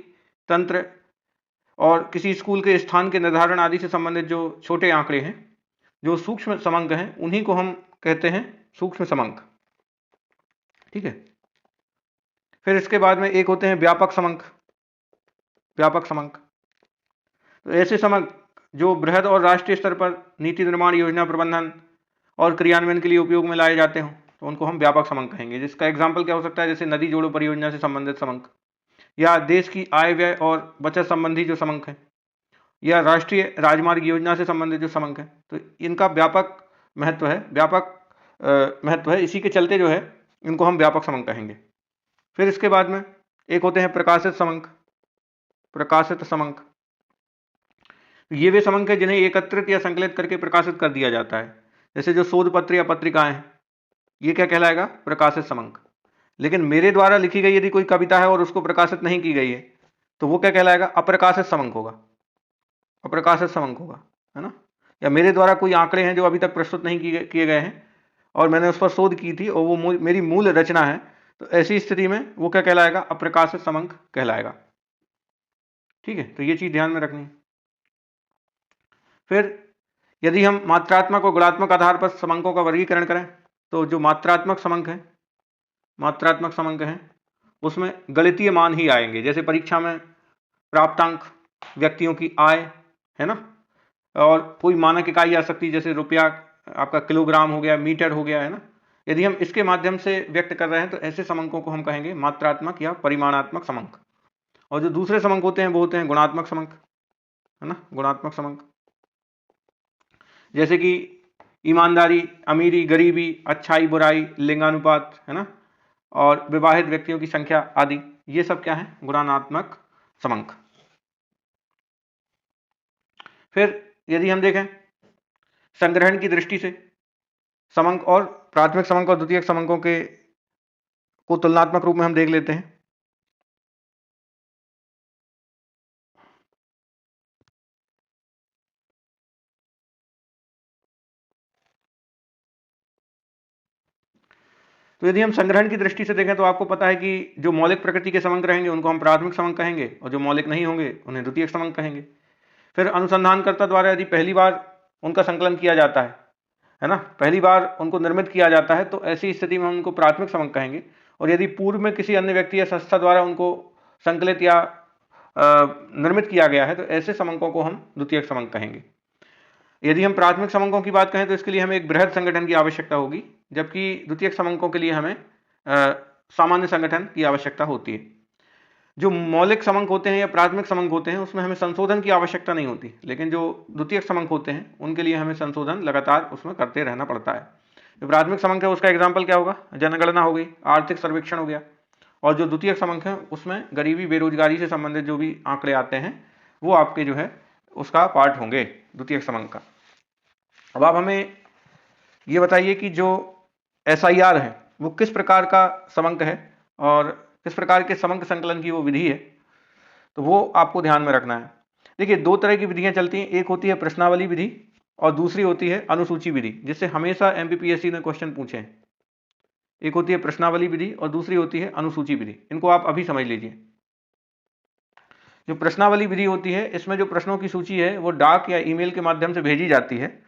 तंत्र और किसी स्कूल के स्थान के निर्धारण आदि से संबंधित जो छोटे आंकड़े हैं, जो सूक्ष्म समंक हैं, उन्हीं को हम कहते हैं सूक्ष्म समंक। ठीक है, फिर इसके बाद में एक होते हैं व्यापक समंक। व्यापक समंक तो ऐसे समंक जो बृहद और राष्ट्रीय स्तर पर नीति निर्माण, योजना प्रबंधन और क्रियान्वयन के लिए उपयोग में लाए जाते हों तो उनको हम व्यापक समंक कहेंगे। जिसका एग्जाम्पल क्या हो सकता है? जैसे नदी जोड़ो परियोजना से संबंधित समंक या देश की आय व्यय और बचत संबंधी जो समंक है या राष्ट्रीय राजमार्ग योजना से संबंधित जो समंक है, तो इनका व्यापक महत्व है, व्यापक महत्व है। इसी के चलते जो है इनको हम व्यापक समंक कहेंगे। फिर इसके बाद में एक होते हैं प्रकाशित समंक। प्रकाशित समंक ये वे समंक है जिन्हें एकत्रित या संकलित करके प्रकाशित कर दिया जाता है। जैसे जो शोध पत्र या पत्रिकाएं हैं, ये क्या कहलाएगा? प्रकाशित समंक। लेकिन मेरे द्वारा लिखी गई यदि कोई कविता है और उसको प्रकाशित नहीं की गई है तो वो क्या कहलाएगा? अप्रकाशित समंक होगा। अप्रकाशित समंक होगा, है ना। या मेरे द्वारा कोई आंकड़े हैं जो अभी तक प्रस्तुत नहीं किए गए हैं और मैंने उस पर शोध की थी और वो मेरी मूल रचना है, तो ऐसी स्थिति में वो क्या कहलाएगा? अप्रकाशित समंक कहलाएगा। ठीक है, तो ये चीज ध्यान में रखनी। फिर यदि हम मात्रात्मक और गुणात्मक आधार पर समंकों का वर्गीकरण करें तो जो मात्रात्मक समंक है, मात्रात्मक समंक हैं, उसमें गणितीय मान ही आएंगे। जैसे परीक्षा में प्राप्तांक, व्यक्तियों की आय, है ना, और कोई मानक इकाई आ सकती है जैसे रुपया, आपका किलोग्राम हो गया, मीटर हो गया, है ना। यदि हम इसके माध्यम से व्यक्त कर रहे हैं तो ऐसे समंकों को हम कहेंगे मात्रात्मक या परिमाणात्मक समंक। और जो दूसरे समंक होते हैं वो होते हैं गुणात्मक समंक, है ना, गुणात्मक समंक। जैसे कि ईमानदारी, अमीरी, गरीबी, अच्छाई, बुराई, लिंगानुपात, है ना, और विवाहित व्यक्तियों की संख्या आदि, ये सब क्या है? गुणात्मक समंक। फिर यदि हम देखें संग्रहण की दृष्टि से समंक और प्राथमिक समंक और द्वितीयक समंकों के को तुलनात्मक रूप में हम देख लेते हैं। तो यदि हम संग्रहण की दृष्टि से देखें तो आपको पता है कि जो मौलिक प्रकृति के समंक रहेंगे उनको हम प्राथमिक समंक कहेंगे और जो मौलिक नहीं होंगे उन्हें द्वितीयक समंक कहेंगे। फिर अनुसंधानकर्ता द्वारा यदि पहली बार उनका संकलन किया जाता है ना, पहली बार उनको निर्मित किया जाता है, तो ऐसी स्थिति में हम उनको प्राथमिक समंक कहेंगे। और यदि पूर्व में किसी अन्य व्यक्ति या संस्था द्वारा उनको संकलित या निर्मित किया गया है तो ऐसे समंकों को हम द्वितीयक समंक कहेंगे। यदि हम प्राथमिक समंकों की बात करें तो इसके लिए हमें एक बृहद संगठन की आवश्यकता होगी, जबकि द्वितीयक समंकों के लिए हमें सामान्य संगठन की आवश्यकता होती है। जो मौलिक समंक होते हैं या प्राथमिक समंक होते हैं उसमें हमें संशोधन की आवश्यकता नहीं होती, लेकिन जो द्वितीयक समंक होते हैं उनके लिए हमें संशोधन लगातार उसमें करते रहना पड़ता है। जो प्राथमिक समंक है उसका एग्जाम्पल क्या होगा? जनगणना हो गई, आर्थिक सर्वेक्षण हो गया। और जो द्वितीयक समंक है उसमें गरीबी, बेरोजगारी से संबंधित जो भी आंकड़े आते हैं वो आपके जो है उसका पार्ट होंगे द्वितीयक समंक का। अब आप हमें ये बताइए कि जो SIR है वो किस प्रकार का समंक है और किस प्रकार के समंक संकलन की वो विधि है, तो वो आपको ध्यान में रखना है। देखिए, दो तरह की विधियां चलती हैं, एक होती है प्रश्नावली विधि और दूसरी होती है अनुसूची विधि, जिससे हमेशा MPPSC ने क्वेश्चन पूछे हैं। एक होती है प्रश्नावली विधि और दूसरी होती है अनुसूची विधि। इनको आप अभी समझ लीजिए। जो प्रश्नावली विधि होती है इसमें जो प्रश्नों की सूची है वो डाक या ईमेल के माध्यम से भेजी जाती है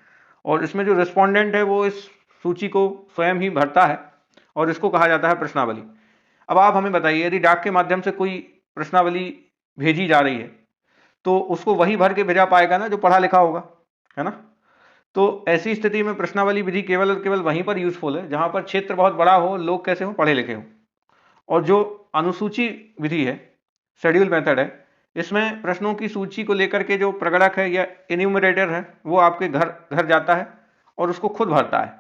और इसमें जो रिस्पोंडेंट है वो इस सूची को स्वयं ही भरता है और इसको कहा जाता है प्रश्नावली। अब आप हमें बताइए, यदि डाक के माध्यम से कोई प्रश्नावली भेजी जा रही है तो उसको वही भर के भेजा पाएगा ना जो पढ़ा लिखा होगा, है ना। तो ऐसी स्थिति में प्रश्नावली विधि केवल और केवल वहीं पर यूजफुल है जहां पर क्षेत्र बहुत बड़ा हो, लोग कैसे हो, पढ़े लिखे हो। और जो अनुसूची विधि है, शेड्यूल मेथड है, इसमें प्रश्नों की सूची को लेकर के जो प्रगणक है या इन्यूमरेटर है वो आपके घर घर जाता है और उसको खुद भरता है।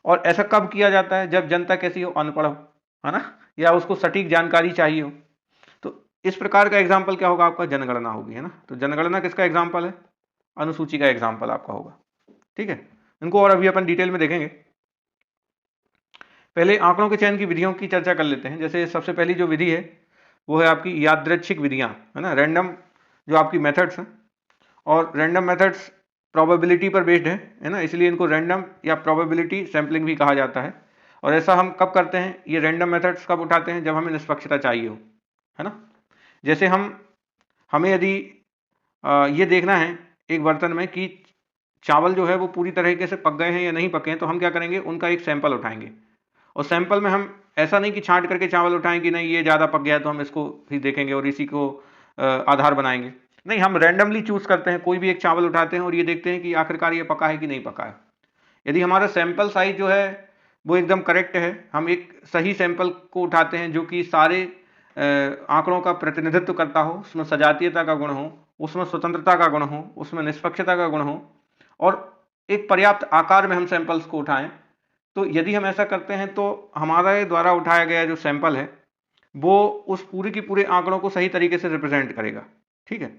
और ऐसा कब किया जाता है? जब जनता कैसी हो, अनपढ़ हो, है ना, या उसको सटीक जानकारी चाहिए हो। तो इस प्रकार का एग्जाम्पल क्या होगा आपका? जनगणना होगी, है ना। तो जनगणना किसका एग्जाम्पल है? अनुसूची का एग्जाम्पल आपका होगा। ठीक है, इनको और अभी अपन डिटेल में देखेंगे। पहले आंकड़ों के चयन की विधियों की चर्चा कर लेते हैं। जैसे सबसे पहली जो विधि है वो है आपकी यादृच्छिक विधियां, है ना, रैंडम जो आपकी मेथड्स हैं। और रैंडम मेथड्स प्रोबेबिलिटी पर बेस्ड है ना, इसलिए इनको रैंडम या प्रोबेबिलिटी सैम्पलिंग भी कहा जाता है। और ऐसा हम कब करते हैं? ये रैंडम मेथड्स कब उठाते हैं? जब हमें निष्पक्षता चाहिए हो, है ना। जैसे हमें यदि ये देखना है एक बर्तन में कि चावल जो है वो पूरी तरीके से पक गए हैं या नहीं पके हैं, तो हम क्या करेंगे? उनका एक सैंपल उठाएंगे। और सैंपल में हम ऐसा नहीं कि छांट करके चावल उठाएं कि नहीं ये ज़्यादा पक गया तो हम इसको भी देखेंगे और इसी को आधार बनाएंगे। नहीं, हम रैंडमली चूज करते हैं, कोई भी एक चावल उठाते हैं और ये देखते हैं कि आखिरकार ये पका है कि नहीं पका है। यदि हमारा सैंपल साइज जो है वो एकदम करेक्ट है, हम एक सही सैंपल को उठाते हैं जो कि सारे आंकड़ों का प्रतिनिधित्व करता हो, उसमें सजातीयता का गुण हो, उसमें स्वतंत्रता का गुण हो, उसमें निष्पक्षता का गुण हो, और एक पर्याप्त आकार में हम सैंपल्स को उठाएं, तो यदि हम ऐसा करते हैं तो हमारे द्वारा उठाया गया जो सैंपल है वो उस पूरे की पूरे आंकड़ों को सही तरीके से रिप्रेजेंट करेगा। ठीक है,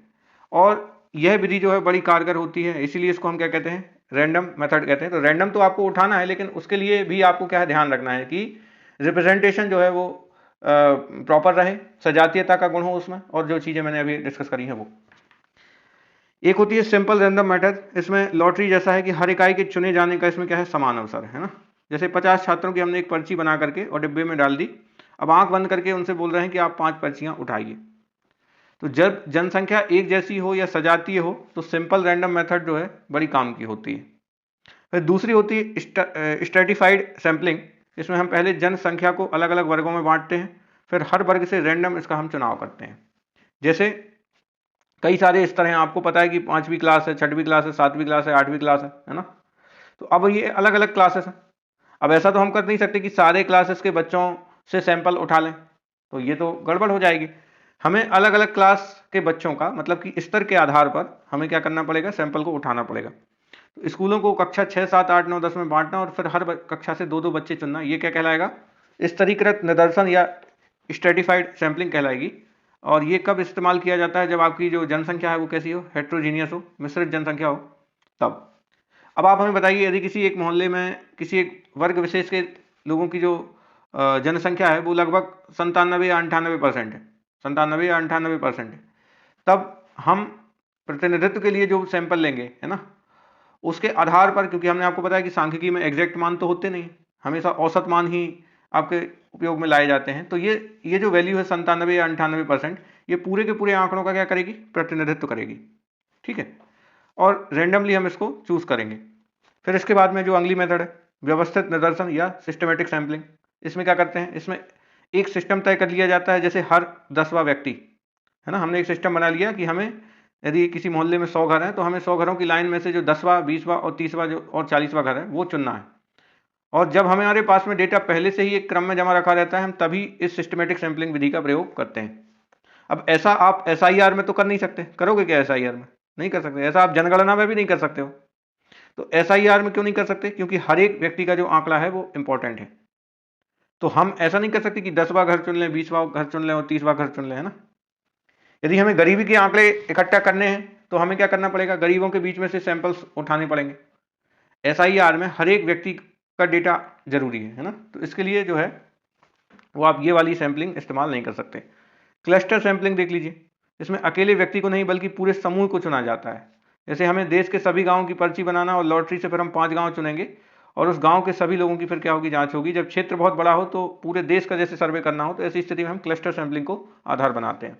और यह विधि जो है बड़ी कारगर होती है, इसीलिए इसको हम क्या कहते हैं? रैंडम मेथड कहते हैं। तो रैंडम तो आपको उठाना है, लेकिन उसके लिए भी आपको क्या है, ध्यान रखना है कि रिप्रेजेंटेशन जो है वो प्रॉपर रहे, सजातीयता का गुण हो उसमें, और जो चीज़ें मैंने अभी डिस्कस करी हैं वो। एक होती है सिंपल रैंडम मेथड, इसमें लॉटरी जैसा है कि हर इकाई के चुने जाने का इसमें क्या है, समान अवसर है ना। जैसे 50 छात्रों की हमने एक पर्ची बना करके और डिब्बे में डाल दी, अब आंख बंद करके उनसे बोल रहे हैं कि आप 5 पर्चियां उठाइए। तो जब जनसंख्या एक जैसी हो या सजातीय हो तो सिंपल रैंडम मेथड जो है बड़ी काम की होती है। फिर दूसरी होती है स्ट्रेटिफाइड सैंपलिंग, इसमें हम पहले जनसंख्या को अलग अलग वर्गों में बांटते हैं, फिर हर वर्ग से रैंडम इसका हम चुनाव करते हैं। जैसे कई सारे स्तर हैं, आपको पता है कि 5वीं क्लास है, 6वीं क्लास है, 7वीं क्लास है, 8वीं क्लास है ना। तो अब ये अलग अलग क्लासेस हैं। अब ऐसा तो हम कर नहीं सकते कि सारे क्लासेस के बच्चों से सैंपल उठा लें, तो ये तो गड़बड़ हो जाएगी। हमें अलग अलग क्लास के बच्चों का, मतलब कि स्तर के आधार पर हमें क्या करना पड़ेगा? सैंपल को उठाना पड़ेगा। तो स्कूलों को कक्षा 6, 7, 8, 9, 10 में बांटना और फिर हर कक्षा से 2-2 बच्चे चुनना, ये क्या कहलाएगा? स्तरीकृत निदर्शन या स्ट्रेटिफाइड सैंपलिंग कहलाएगी। और ये कब इस्तेमाल किया जाता है? जब आपकी जो जनसंख्या है वो कैसी हो? हेट्रोजीनियस हो, मिश्रित जनसंख्या हो, तब। अब आप हमें बताइए, यदि किसी एक मोहल्ले में किसी एक वर्ग विशेष के लोगों की जो जनसंख्या है वो लगभग 97 या 98% है, 97 या 98% है, तब हम प्रतिनिधित्व के लिए जो सैंपल लेंगे, है ना, उसके आधार पर, क्योंकि हमने आपको बताया कि सांख्यिकी में एग्जैक्ट मान तो होते नहीं, हमेशा औसत मान ही आपके उपयोग में लाए जाते हैं। तो ये जो वैल्यू है 97 या 98%, ये पूरे के पूरे आंकड़ों का क्या करेगी? प्रतिनिधित्व करेगी। ठीक है, और रेंडमली हम इसको चूज करेंगे। फिर इसके बाद में जो अगली मेथड है, व्यवस्थित निदर्शन या सिस्टमेटिक सैंपलिंग, इसमें क्या करते हैं? इसमें एक सिस्टम तय कर लिया जाता है। जैसे हर 10वां व्यक्ति, है ना, हमने एक सिस्टम बना लिया कि हमें यदि किसी मोहल्ले में 100 घर हैं तो हमें 100 घरों की लाइन में से जो 10वां, 20वां और 30वां जो और 40वां घर है वो चुनना है। और जब हमारे पास में डेटा पहले से ही एक क्रम में जमा रखा रहता है, हम तभी इस सिस्टमेटिक सैंपलिंग विधि का प्रयोग करते हैं। अब ऐसा आप SIR में तो कर नहीं सकते, करोगे क्या SIR में? नहीं कर सकते। ऐसा आप जनगणना में भी नहीं कर सकते हो। तो SIR में क्यों नहीं कर सकते? क्योंकि हर एक व्यक्ति का जो आंकड़ा है वो इंपॉर्टेंट है। तो हम ऐसा नहीं कर सकते कि 10वां घर चुन लें, 20वां घर चुन लें और 30वां घर चुन लें, है ना। यदि हमें गरीबी के आंकड़े इकट्ठा करने हैं तो हमें क्या करना पड़ेगा? गरीबों के बीच में से सैंपल्स उठाने पड़ेंगे। SIR में हर एक व्यक्ति का डेटा जरूरी है ना। तो इसके लिए जो है वो आप ये वाली सैंपलिंग इस्तेमाल नहीं कर सकते। क्लस्टर सैंपलिंग देख लीजिए, इसमें अकेले व्यक्ति को नहीं बल्कि पूरे समूह को चुना जाता है। जैसे हमें देश के सभी गांवों की पर्ची बनाना और लॉटरी से फिर हम 5 गांव चुनेंगे और उस गांव के सभी लोगों की फिर क्या होगी? जांच होगी। जब क्षेत्र बहुत बड़ा हो तो पूरे देश का जैसे सर्वे करना हो, तो ऐसी स्थिति में हम क्लस्टर सैंपलिंग को आधार बनाते हैं।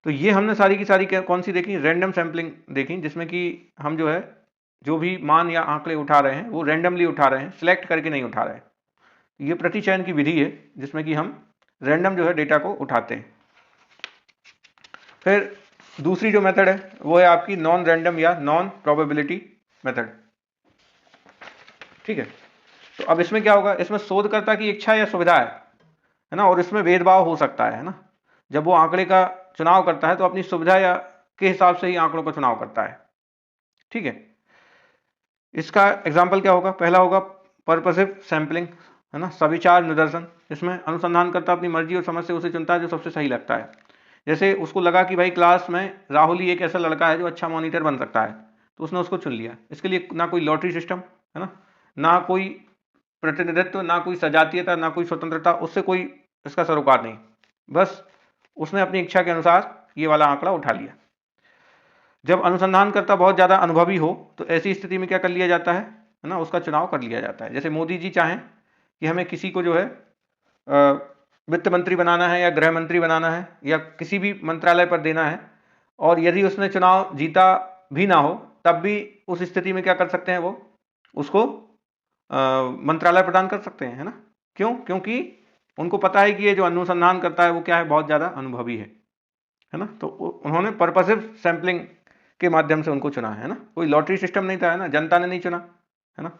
तो ये हमने सारी की सारी कौन सी देखी? रैंडम सैंपलिंग देखी, जिसमें कि हम जो है जो भी मान या आंकड़े उठा रहे हैं वो रैंडमली उठा रहे हैं, सिलेक्ट करके नहीं उठा रहे हैं। ये प्रतिचयन की विधि है जिसमें कि हम रैंडम जो है डेटा को उठाते हैं। फिर दूसरी जो मेथड है वो है आपकी नॉन रैंडम या नॉन प्रोबेबिलिटी मेथड। ठीक है, तो अब इसमें क्या होगा, इसमें शोधकर्ता की इच्छा या सुविधा है ना, और इसमें भेदभाव हो सकता है ना। जब वो आंकड़े का चुनाव करता है तो अपनी सुविधा या के हिसाब से ही आंकड़ों का चुनाव करता है। ठीक है, इसका एग्जाम्पल क्या होगा, पहला होगा पर्पसिव सैंपलिंग, है ना, सविचार निदर्शन। इसमें अनुसंधानकर्ता अपनी मर्जी और समझ से उसे चुनता है जो सबसे सही लगता है। जैसे उसको लगा कि भाई क्लास में राहुल ही एक ऐसा लड़का है जो अच्छा मॉनिटर बन सकता है, तो उसने उसको चुन लिया। इसके लिए ना कोई लॉटरी सिस्टम, है ना कोई प्रतिनिधित्व, ना कोई सजातीयता, ना कोई स्वतंत्रता, उससे कोई इसका सरोकार नहीं। बस उसने अपनी इच्छा के अनुसार ये वाला आंकड़ा उठा लिया। जब अनुसंधानकर्ता बहुत ज़्यादा अनुभवी हो तो ऐसी स्थिति में क्या कर लिया जाता है ना, उसका चुनाव कर लिया जाता है। जैसे मोदी जी चाहें कि हमें किसी को जो है वित्त मंत्री बनाना है या गृह मंत्री बनाना है या किसी भी मंत्रालय पर देना है, और यदि उसने चुनाव जीता भी ना हो तब भी उस स्थिति में क्या कर सकते हैं, वो उसको मंत्रालय प्रदान कर सकते हैं, है ना। क्यों? क्योंकि उनको पता है कि ये जो अनुसंधान करता है वो क्या है, बहुत ज़्यादा अनुभवी है ना। तो उन्होंने पर्पसिव सैंपलिंग के माध्यम से उनको चुना है ना, कोई लॉटरी सिस्टम नहीं था, है ना, जनता ने नहीं चुना, है ना।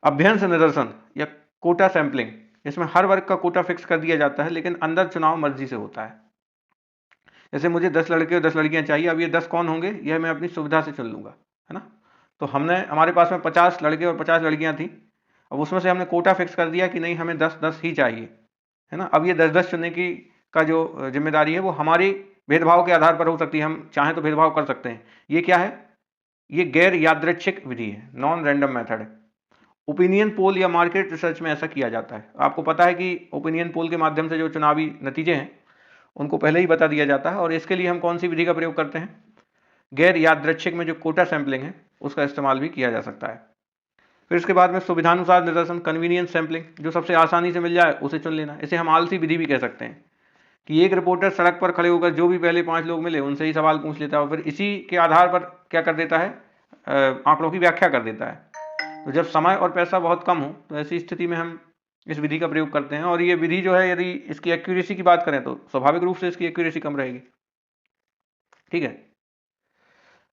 अभ्यंस निदर्शन या कोटा सैंपलिंग, इसमें हर वर्ग का कोटा फिक्स कर दिया जाता है लेकिन अंदर चुनाव मर्जी से होता है। जैसे मुझे 10 लड़के और 10 लड़कियां चाहिए, अब ये 10 कौन होंगे यह मैं अपनी सुविधा से चुन लूंगा, है ना। तो हमारे पास में 50 लड़के और 50 लड़कियां थी, अब उसमें से हमने कोटा फिक्स कर दिया कि नहीं हमें 10-10 ही चाहिए, है ना। अब ये 10-10 चुनने की का जो जिम्मेदारी है वो हमारी भेदभाव के आधार पर हो सकती है, हम चाहें तो भेदभाव कर सकते हैं। ये क्या है, ये गैर यादृच्छिक विधि है, नॉन रैंडम मेथड है। ओपिनियन पोल या मार्केट रिसर्च में ऐसा किया जाता है। आपको पता है कि ओपिनियन पोल के माध्यम से जो चुनावी नतीजे हैं उनको पहले ही बता दिया जाता है, और इसके लिए हम कौन सी विधि का प्रयोग करते हैं, गैर यादृच्छिक में जो कोटा सैंपलिंग है उसका इस्तेमाल भी किया जा सकता है। फिर इसके बाद में सुविधानुसार निदर्शन, कन्वीनियंस सैंपलिंग, जो सबसे आसानी से मिल जाए उसे चुन लेना। इसे हम आलसी विधि भी कह सकते हैं कि एक रिपोर्टर सड़क पर खड़े होकर जो भी पहले 5 लोग मिले उनसे ही सवाल पूछ लेता है और फिर इसी के आधार पर क्या कर देता है, आंकड़ों की व्याख्या कर देता है। तो जब समय और पैसा बहुत कम हो तो ऐसी स्थिति में हम इस विधि का प्रयोग करते हैं, और ये विधि जो है यदि इसकी एक्यूरेसी की बात करें तो स्वाभाविक रूप से इसकी एक्यूरेसी कम रहेगी। ठीक है,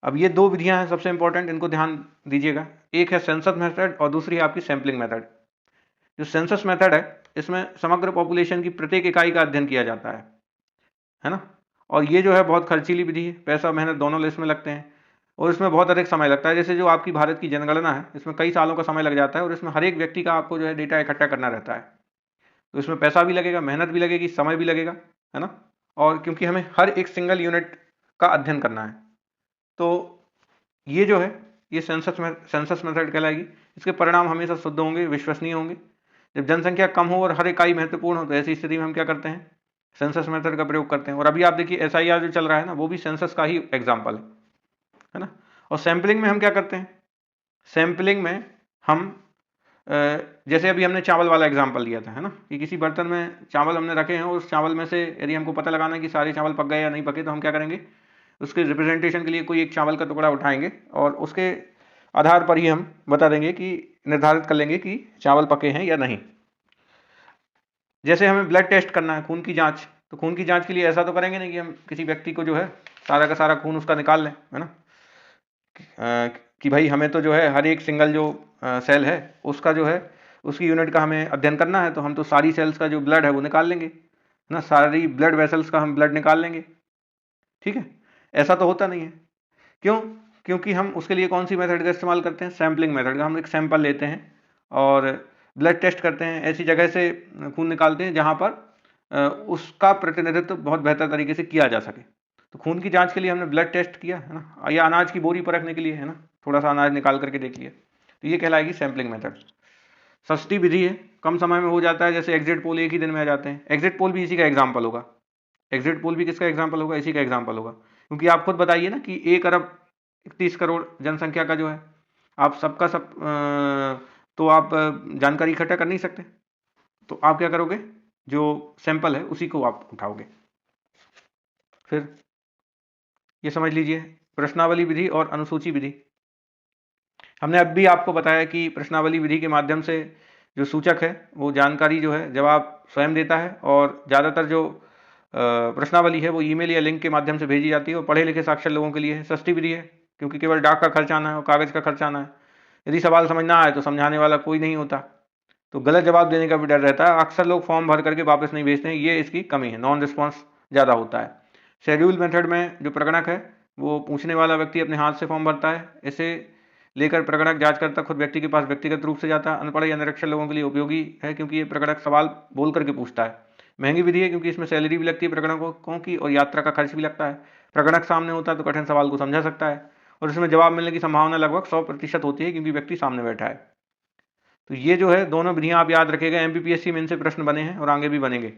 अब ये 2 विधियां हैं सबसे इंपॉर्टेंट, इनको ध्यान दीजिएगा। एक है सेंसस मेथड और दूसरी है आपकी सैंपलिंग मेथड। जो सेंसस मेथड है इसमें समग्र पॉपुलेशन की प्रत्येक इकाई का अध्ययन किया जाता है ना। और ये जो है बहुत खर्चीली विधि है, पैसा मेहनत दोनों इसमें लगते हैं और इसमें बहुत अधिक समय लगता है। जैसे जो आपकी भारत की जनगणना है इसमें कई सालों का समय लग जाता है और इसमें हर एक व्यक्ति का आपको जो है डेटा इकट्ठा करना रहता है, तो इसमें पैसा भी लगेगा, मेहनत भी लगेगी, समय भी लगेगा, है ना। और क्योंकि हमें हर एक सिंगल यूनिट का अध्ययन करना है, तो ये जो है ये सेंसस मेथड कहलाएगी। इसके परिणाम हमेशा शुद्ध होंगे, विश्वसनीय होंगे। जब जनसंख्या कम हो और हर इकाई महत्वपूर्ण हो तो ऐसी स्थिति में हम क्या करते हैं, सेंसस मेथड का प्रयोग करते हैं। और अभी आप देखिए SIR जो चल रहा है ना, वो भी सेंसस का ही एग्जाम्पल है ना। और सैंपलिंग में हम क्या करते हैं, सैंपलिंग में हम जैसे अभी हमने चावल वाला एग्जाम्पल लिया था, है ना, कि किसी बर्तन में चावल हमने रखे हैं और उस चावल में से यदि हमको पता लगाना है कि सारे चावल पक गए या नहीं पके, तो हम क्या करेंगे, उसके रिप्रेजेंटेशन के लिए कोई एक चावल का टुकड़ा उठाएंगे और उसके आधार पर ही हम बता देंगे कि निर्धारित कर लेंगे कि चावल पके हैं या नहीं। जैसे हमें ब्लड टेस्ट करना है, खून की जांच, तो खून की जांच के लिए ऐसा तो करेंगे नहीं कि हम किसी व्यक्ति को जो है सारा का सारा खून उसका निकाल लें, है ना, कि भाई हमें तो जो है हर एक सिंगल जो सेल है उसका जो है उसकी यूनिट का हमें अध्ययन करना है, तो हम तो सारी सेल्स का जो ब्लड है वो निकाल लेंगे, है ना, सारी ब्लड वेसल्स का हम ब्लड निकाल लेंगे। ठीक है, ऐसा तो होता नहीं है। क्यों? क्योंकि हम उसके लिए कौन सी मेथड का इस्तेमाल करते हैं, सैम्पलिंग मेथड का। हम एक सैंपल लेते हैं और ब्लड टेस्ट करते हैं, ऐसी जगह से खून निकालते हैं जहाँ पर उसका प्रतिनिधित्व बहुत बेहतर तरीके से किया जा सके। तो खून की जांच के लिए हमने ब्लड टेस्ट किया, है ना, या अनाज की बोरी परखने के लिए, है ना, थोड़ा सा अनाज निकाल करके देख लिया, तो ये कहलाएगी सैम्पलिंग मेथड। सस्ती विधि है, कम समय में हो जाता है, जैसे एग्जिट पोल एक ही दिन में आ जाते हैं। एग्जिट पोल भी इसी का एग्जाम्पल होगा, एग्जिट पोल भी किसका एग्जाम्पल होगा, इसी का एग्जाम्पल होगा। क्योंकि आप खुद बताइए ना कि 1 अरब 31 करोड़ जनसंख्या का जो है, आप सबका सब तो आप जानकारी इकट्ठा कर नहीं सकते, तो आप क्या करोगे, जो सैंपल है उसी को आप उठाओगे। फिर ये समझ लीजिए प्रश्नावली विधि और अनुसूची विधि। हमने अब भी आपको बताया कि प्रश्नावली विधि के माध्यम से जो सूचक है वो जानकारी जो है जवाब स्वयं देता है, और ज़्यादातर जो प्रश्नावली है वो ईमेल या लिंक के माध्यम से भेजी जाती है और पढ़े लिखे साक्षर लोगों के लिए है। सस्ती विधि है, क्योंकि केवल डाक का खर्च आना है और कागज़ का खर्च आना है। यदि सवाल समझ ना आए तो समझाने वाला कोई नहीं होता, तो गलत जवाब देने का भी डर रहता है। अक्सर लोग फॉर्म भर करके वापस नहीं भेजते हैं, ये इसकी कमी है, नॉन रिस्पॉन्स ज़्यादा होता है। शेड्यूल मेथड में जो प्रगणक है वो पूछने वाला व्यक्ति अपने हाथ से फॉर्म भरता है, इसे लेकर प्रगणक जांचकर्ता खुद व्यक्ति के पास व्यक्तिगत रूप से जाता है। अनपढ़ या निरक्षर लोगों के लिए उपयोगी है क्योंकि ये प्रगणक सवाल बोल करके पूछता है। महंगी विधि है क्योंकि इसमें सैलरी भी लगती है प्रगणकों की और यात्रा का खर्च भी लगता है। प्रगणक सामने होता है तो कठिन सवाल को समझा सकता है और इसमें जवाब मिलने की संभावना लगभग 100% होती है क्योंकि व्यक्ति सामने बैठा है। तो ये जो है दोनों विधियां आप याद रखिएगा, एमपीपीएससी में इनसे प्रश्न बने हैं और आगे भी बनेंगे।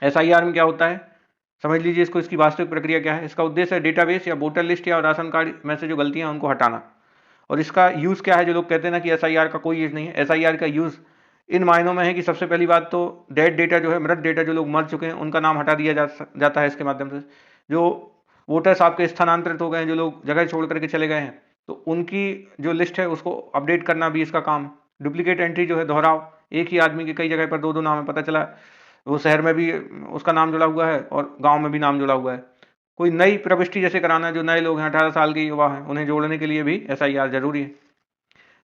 एसआईआर में क्या होता है समझ लीजिए इसको, इसकी वास्तविक प्रक्रिया क्या है। इसका उद्देश्य है डेटाबेस या वोटर लिस्ट या राशन कार्ड में से जो गलतियां हैं उनको हटाना। और इसका यूज़ क्या है, जो लोग कहते हैं ना कि एसआईआर का कोई यूज़ नहीं है, एसआईआर का यूज़ इन मायनों में है कि सबसे पहली बात तो डेड डेटा जो है, मृत डेटा, जो लोग मर चुके हैं उनका नाम हटा दिया जाता है इसके माध्यम से। जो वोटर्स आपके स्थानांतरित हो गए हैं, जो लोग जगह छोड़ करके चले गए हैं, तो उनकी जो लिस्ट है उसको अपडेट करना भी इसका काम है। डुप्लीकेट एंट्री जो है, दोहराव, एक ही आदमी के कई जगह पर दो दो नाम है, पता चला वो शहर में भी उसका नाम जुड़ा हुआ है और गांव में भी नाम जुड़ा हुआ है। कोई नई प्रविष्टि जैसे कराना, जो नए लोग हैं 18 साल के युवा हैं उन्हें जोड़ने के लिए भी एसआईआर जरूरी है।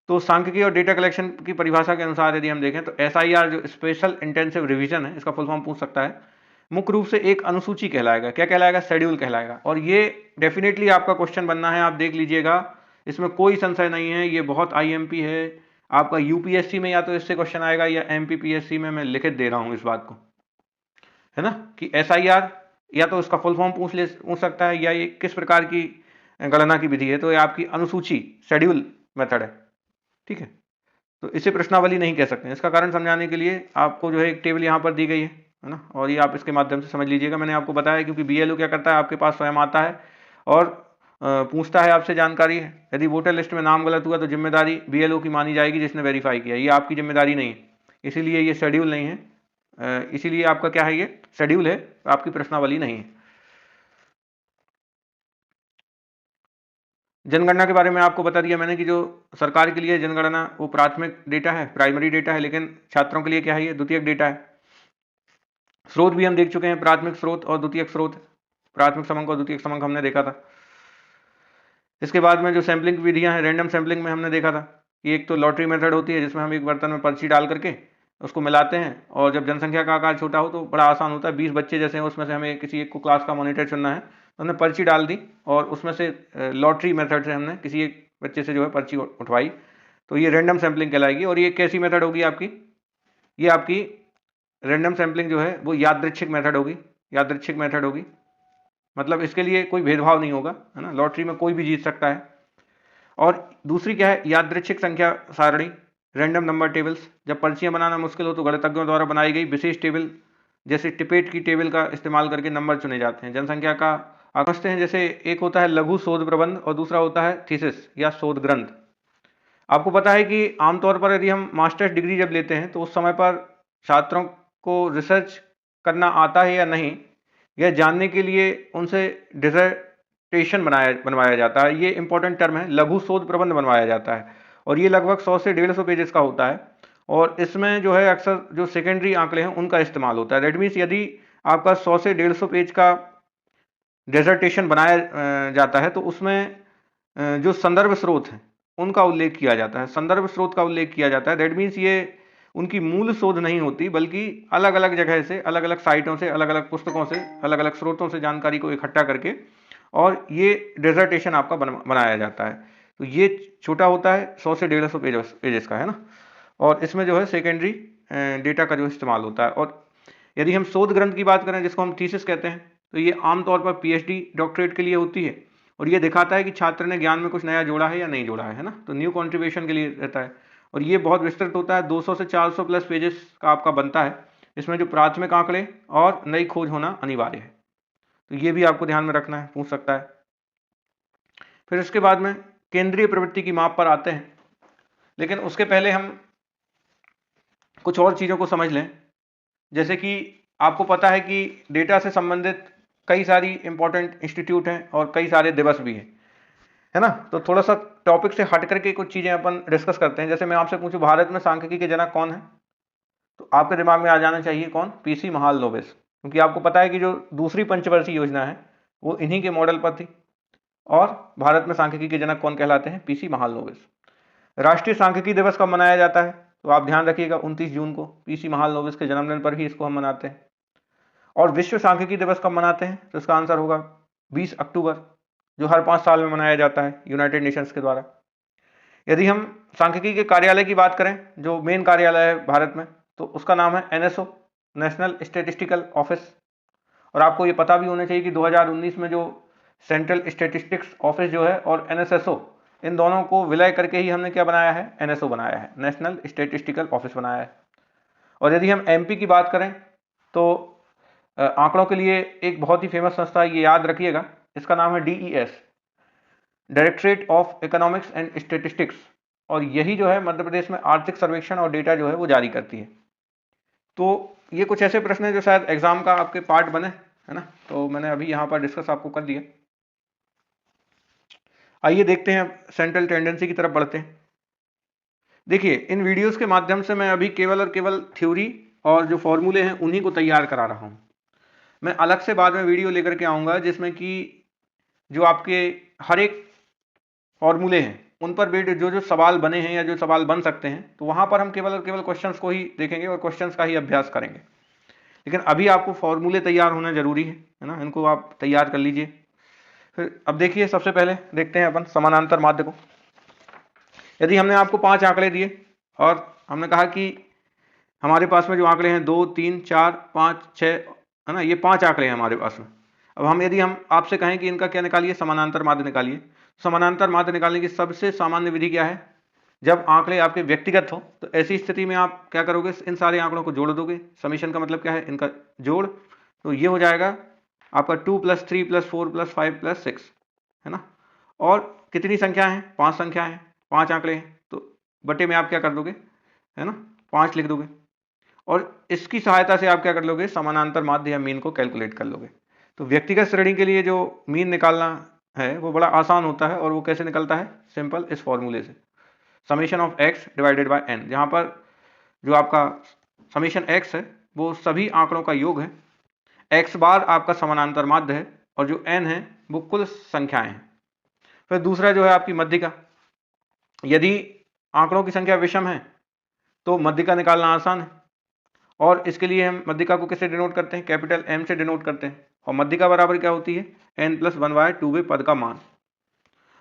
तो सांख्यिकी और डेटा कलेक्शन की परिभाषा के अनुसार यदि हम देखें तो एसआईआर जो स्पेशल इंटेंसिव रिवीजन है, इसका फुल फॉर्म पूछ सकता है, मुख्य रूप से एक अनुसूची कहलाएगा। क्या कहलाएगा? शेड्यूल कहलाएगा। और ये डेफिनेटली आपका क्वेश्चन बनना है, आप देख लीजिएगा, इसमें कोई संशय नहीं है, ये बहुत आईएमपी है। आपका यूपीएससी में या तो इससे क्वेश्चन आएगा या एमपीपीएससी में, मैं लिखित दे रहा हूं इस बात को, है ना, कि एसआईआर या तो इसका फुल फॉर्म पूछ सकता है या ये किस प्रकार की गणना की विधि है, तो ये आपकी अनुसूची, शेड्यूल मेथड है। ठीक है, तो इसे प्रश्नावली नहीं कह सकते। इसका कारण समझाने के लिए आपको जो है एक टेबल यहाँ पर दी गई है ना, और ये आप इसके माध्यम से समझ लीजिएगा। मैंने आपको बताया क्योंकि बीएलओ क्या करता है, आपके पास स्वयं आता है और पूछता है आपसे जानकारी है। यदि वोटर लिस्ट में नाम गलत हुआ तो जिम्मेदारी बीएलओ की मानी जाएगी जिसने वेरीफाई किया, ये आपकी जिम्मेदारी नहीं है, इसीलिए ये शेड्यूल नहीं है। इसीलिए आपका क्या है, ये शेड्यूल है, आपकी प्रश्नावली नहीं है। जनगणना के बारे में आपको बता दिया मैंने कि जो सरकार के लिए जनगणना वो प्राथमिक डेटा है, प्राइमरी डेटा है, लेकिन छात्रों के लिए क्या है, ये द्वितीयक डेटा है। स्रोत भी हम देख चुके हैं, प्राथमिक स्रोत और द्वितीयक स्रोत, प्राथमिक समंक और द्वितीयक समंक हमने देखा था। इसके बाद में जो सैंपलिंग विधियां हैं, रैंडम सैंपलिंग में हमने देखा था कि एक तो लॉटरी मेथड होती है जिसमें हम एक बर्तन में पर्ची डाल करके उसको मिलाते हैं, और जब जनसंख्या का आकार छोटा हो तो बड़ा आसान होता है। 20 बच्चे जैसे हैं उसमें से हमें किसी एक को क्लास का मॉनिटर चुनना है, तो हमने पर्ची डाल दी और उसमें से लॉटरी मेथड से हमने किसी एक बच्चे से जो है पर्ची उठवाई, तो ये रैंडम सैंपलिंग कहलाएगी। और ये कैसी मेथड होगी आपकी, ये आपकी रैंडम सैंपलिंग जो है वो यादृच्छिक मेथड होगी, यादृच्छिक मेथड होगी, मतलब इसके लिए कोई भेदभाव नहीं होगा, है ना, लॉटरी में कोई भी जीत सकता है। और दूसरी क्या है, यादृच्छिक संख्या सारणी, रैंडम नंबर टेबल्स। जब पर्चियां बनाना मुश्किल हो तो गणितज्ञों द्वारा बनाई गई विशेष टेबल जैसे टिपेट की टेबल का इस्तेमाल करके नंबर चुने जाते हैं। जनसंख्या का समझते हैं, जैसे एक होता है लघु शोध प्रबंध और दूसरा होता है थीसिस या शोध ग्रंथ। आपको पता है कि आमतौर पर यदि हम मास्टर्स डिग्री जब लेते हैं तो उस समय पर छात्रों को रिसर्च करना आता है या नहीं, यह जानने के लिए उनसे डिसर्टेशन बनवाया जाता है। ये इंपॉर्टेंट टर्म है, लघु शोध प्रबंध बनवाया जाता है, और ये लगभग 100 से 150 पेजेस का होता है। और इसमें जो है अक्सर जो सेकेंडरी आंकड़े हैं उनका इस्तेमाल होता है। दैट मीन्स यदि आपका 100 से 150 पेज का डिसर्टेशन बनाया जाता है तो उसमें जो संदर्भ स्रोत हैं उनका उल्लेख किया जाता है, संदर्भ स्रोत का उल्लेख किया जाता है। दैट मीन्स ये उनकी मूल शोध नहीं होती, बल्कि अलग अलग जगह से, अलग अलग साइटों से, अलग अलग पुस्तकों से, अलग अलग स्रोतों से जानकारी को इकट्ठा करके और ये डिसर्टेशन आपका बनाया जाता है। तो ये छोटा होता है, 100 से 150 पेजेस का, है ना, और इसमें जो है सेकेंडरी डेटा का जो इस्तेमाल होता है। और यदि हम शोध ग्रंथ की बात करें जिसको हम थीसिस कहते हैं, तो ये आमतौर पर पीएचडी डॉक्टरेट के लिए होती है और ये दिखाता है कि छात्र ने ज्ञान में कुछ नया जोड़ा है या नहीं जोड़ा है ना, तो न्यू कॉन्ट्रीब्यूशन के लिए रहता है। और ये बहुत विस्तृत होता है, 200 से 400 प्लस पेजेस का आपका बनता है। इसमें जो प्राथमिक आंकड़े और नई खोज होना अनिवार्य है, तो ये भी आपको ध्यान में रखना है, पूछ सकता है। फिर इसके बाद में केंद्रीय प्रवृत्ति की माप पर आते हैं, लेकिन उसके पहले हम कुछ और चीज़ों को समझ लें। जैसे कि आपको पता है कि डेटा से संबंधित कई सारी इंपॉर्टेंट इंस्टीट्यूट हैं और कई सारे दिवस भी हैं, है ना, तो थोड़ा सा टॉपिक से हट करके कुछ चीज़ें अपन डिस्कस करते हैं। जैसे मैं आपसे पूछूं भारत में सांख्यिकी के जनक कौन है, तो आपके दिमाग में आ जाना चाहिए कौन, पीसी महालनोबिस, क्योंकि आपको पता है कि जो दूसरी पंचवर्षीय योजना है वो इन्हीं के मॉडल पर थी। और भारत में सांख्यिकी के जनक कौन कहलाते हैं? पीसी महालनोबिस। राष्ट्रीय सांख्यिकी दिवस कब मनाया जाता है? तो आप ध्यान रखिएगा 29 जून को, पीसी महालनोबिस के जन्मदिन पर ही इसको हम मनाते हैं। और विश्व सांख्यिकी दिवस कब मनाते हैं? तो इसका आंसर होगा 20 अक्टूबर, जो हर 5 साल में मनाया जाता है यूनाइटेड नेशंस के द्वारा। यदि हम सांख्यिकी के कार्यालय की बात करें, जो मेन कार्यालय है भारत में, तो उसका नाम है एनएसओ, नेशनल स्टैटिस्टिकल ऑफिस। और आपको ये पता भी होना चाहिए कि 2019 में जो सेंट्रल स्टैटिस्टिक्स ऑफिस जो है और एनएसएसओ, इन दोनों को विलय करके ही हमने क्या बनाया है? एनएसओ बनाया है, नेशनल स्टैटिस्टिकल ऑफिस बनाया है। और यदि हम एमपी की बात करें तो आंकड़ों के लिए एक बहुत ही फेमस संस्था है, ये याद रखिएगा, इसका नाम है DES, directorate of economics and statistics. और यही जो है मध्य प्रदेश में आर्थिक सर्वेक्षण और डेटा जो है वो जारी करती है। तो ये कुछ ऐसे प्रश्न हैं जो शायद एग्जाम का आपके पार्ट बने, है ना, तो मैंने अभी यहाँ पर डिस्कस आपको कर दिया। आइए देखते हैं, सेंट्रल टेंडेंसी की तरफ बढ़ते हैं। देखिए, इन वीडियोस के माध्यम से मैं अभी केवल और केवल थ्योरी और जो फॉर्मूले हैं उन्हीं को तैयार करा रहा हूँ। मैं अलग से बाद में वीडियो लेकर के आऊँगा जिसमें कि जो आपके हर एक फॉर्मूले हैं उन पर बेस्ड जो जो सवाल बने हैं या जो सवाल बन सकते हैं, तो वहाँ पर हम केवल और केवल क्वेश्चंस को ही देखेंगे और क्वेश्चंस का ही अभ्यास करेंगे। लेकिन अभी आपको फॉर्मूले तैयार होना जरूरी है ना, इनको आप तैयार कर लीजिए। फिर अब देखिए, सबसे पहले देखते हैं अपन समानांतर माध्य को। यदि हमने आपको 5 आंकड़े दिए और हमने कहा कि हमारे पास में जो आंकड़े हैं 2, 3, 4, 5, 6, है ना, ये 5 आंकड़े हैं हमारे पास में। अब यदि हम आपसे कहें कि इनका क्या निकालिए, समानांतर माध्य निकालिए। समानांतर माध्य निकालने की सबसे सामान्य विधि क्या है? जब आंकड़े आपके व्यक्तिगत हो तो ऐसी स्थिति में आप क्या करोगे? इन सारे आंकड़ों को जोड़ दोगे। समीशन का मतलब क्या है? इनका जोड़। तो ये हो जाएगा आपका 2 + 3 + 4 + 5 + 6, है ना। और कितनी संख्या है? 5 संख्या है, 5 आंकड़े हैं, तो बटे में आप क्या कर दोगे, है ना, 5 लिख दोगे। और इसकी सहायता से आप क्या कर लोगे? समानांतर माध्य या मीन को कैलकुलेट कर लोगे। तो व्यक्तिगत श्रेणी के लिए जो मीन निकालना है वो बड़ा आसान होता है। और वो कैसे निकलता है? सिंपल, इस फॉर्मूले से, summation of x divided by n, जहाँ पर जो आपका समीशन x है वो सभी आंकड़ों का योग है, x बार आपका समानांतर माध्य है और जो n है वो कुल संख्याएं हैं। फिर दूसरा जो है आपकी मध्यिका। यदि आंकड़ों की संख्या विषम है तो मध्यिका निकालना आसान है। और इसके लिए हम मध्यिका को किससे डिनोट करते हैं? कैपिटल M से डिनोट करते हैं। और मध्यिका बराबर क्या होती है? n + 1/2 पद का मान।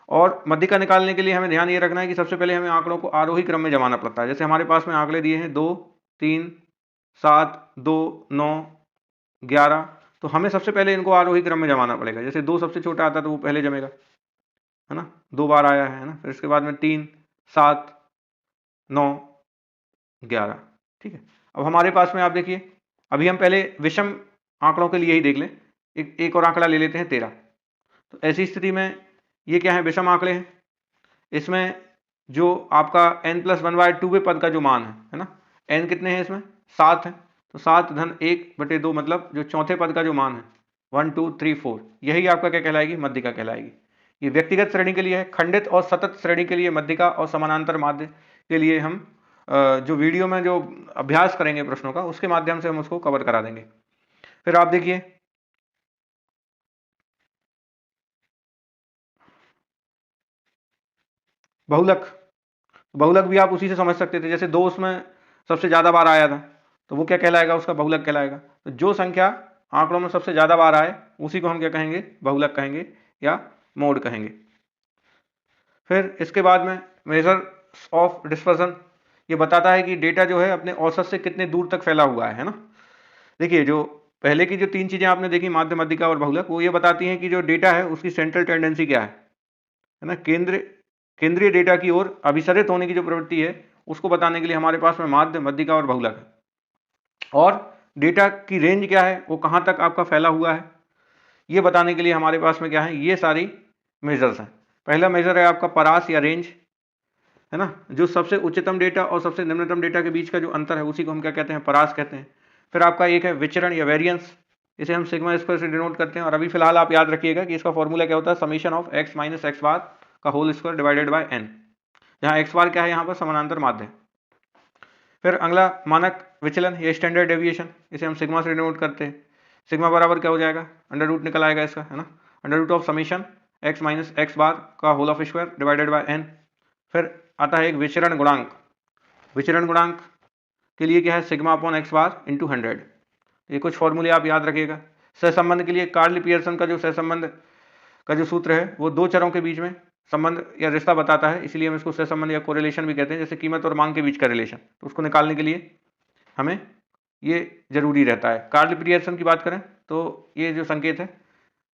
और मध्यिका निकालने के लिए हमें ध्यान ये रखना है कि सबसे पहले हमें आंकड़ों को आरोही क्रम में जमाना पड़ता है। जैसे हमारे पास में आंकड़े दिए हैं 2, 3, 7, 2, 9, 11, तो हमें सबसे पहले इनको आरोही क्रम में जमाना पड़ेगा। जैसे 2 सबसे छोटा आता है तो वो पहले जमेगा, है ना, 2 बार आया है ना। फिर इसके बाद में 3, 7, 9, 11, ठीक है। अब हमारे पास में आप देखिए, अभी हम पहले विषम आंकड़ों के लिए ही देख लें। एक और आंकड़ा ले लेते हैं 13। तो ऐसी स्थिति में ये क्या है? विषम आंकड़े हैं। इसमें जो आपका n + 1/2 पद का जो मान है ना, n कितने हैं इसमें? 7 है। तो 7 धन 1/2, मतलब जो चौथे पद का जो मान है 1, 2, 3, 4, यही आपका क्या कहलाएगी? मध्यिका कहलाएगी। ये व्यक्तिगत श्रेणी के लिए है। खंडित और सतत श्रेणी के लिए मध्यिका और समानांतर माध्य के लिए हम जो वीडियो में जो अभ्यास करेंगे प्रश्नों का, उसके माध्यम से हम उसको कवर करा देंगे। फिर आप देखिए, बहुलक। बहुलक भी आप उसी से समझ सकते थे। जैसे 2 उसमें सबसे ज्यादा बार आया था तो वो क्या कहलाएगा? उसका बहुलक कहलाएगा। तो जो संख्या आंकड़ों में सबसे ज्यादा बार आए उसी को हम क्या कहेंगे? बहुलक कहेंगे या मोड कहेंगे। फिर इसके बाद में मेजर्स ऑफ डिस्पर्सन, ये बताता है कि डेटा जो है अपने औसत से कितने दूर तक फैला हुआ है ना। देखिए, जो पहले की जो 3 चीजें आपने देखी, माध्य, मध्यिका और बहुलक, वो ये बताती हैं कि जो डेटा है उसकी सेंट्रल टेंडेंसी क्या है ना, केंद्रीय डेटा की ओर अभिसरित होने की जो प्रवृत्ति है उसको बताने के लिए हमारे पास में माध्य, मध्यिका और बहुलक है। और डेटा की रेंज क्या है, वो कहाँ तक आपका फैला हुआ है, ये बताने के लिए हमारे पास में क्या है? ये सारी मेजर्स हैं। पहला मेजर है आपका परास या रेंज, है ना, जो सबसे उच्चतम डेटा और सबसे निम्नतम डेटा के बीच का जो अंतर है उसी को हम क्या कहते हैं? परास कहते हैं। फिर आपका एक है विचरण या वेरिएंस, इसे हम सिग्मा स्क्वायर से डिनोट करते हैं। और अभी फिलहाल आप याद रखिएगा कि इसका फॉर्मूला क्या होता है? Summation of x - x bar का whole square divided by n, जहाँ x बार क्या है? यहाँ पर समानांतर माध्य। फिर अगला मानक विचलन या स्टैंडर्ड डेविएशन, इसे हम सिग्मा से डिनोट करते हैं। सिग्मा बराबर क्या हो जाएगा? अंडर रूट निकल आएगा इसका, है ना, under root of summation x minus x bar का whole of square divided by n। फिर आता है एक विचरण गुणांक। विचरण गुणांक के लिए क्या है, sigma upon x bar into 100। ये कुछ फॉर्मूले आप याद रखिएगा। सहसंबंध के लिए कार्ल पियर्सन का जो सहसंबंध का जो सूत्र है वो दो चरों के बीच में संबंध या रिश्ता बताता है, इसलिए हम इसको सहसंबंध या कोरिलेशन भी कहते हैं। जैसे कीमत और मांग के बीच का रिलेशन, तो उसको निकालने के लिए हमें ये जरूरी रहता है। कार्ल पियर्सन की बात करें तो ये जो संकेत है,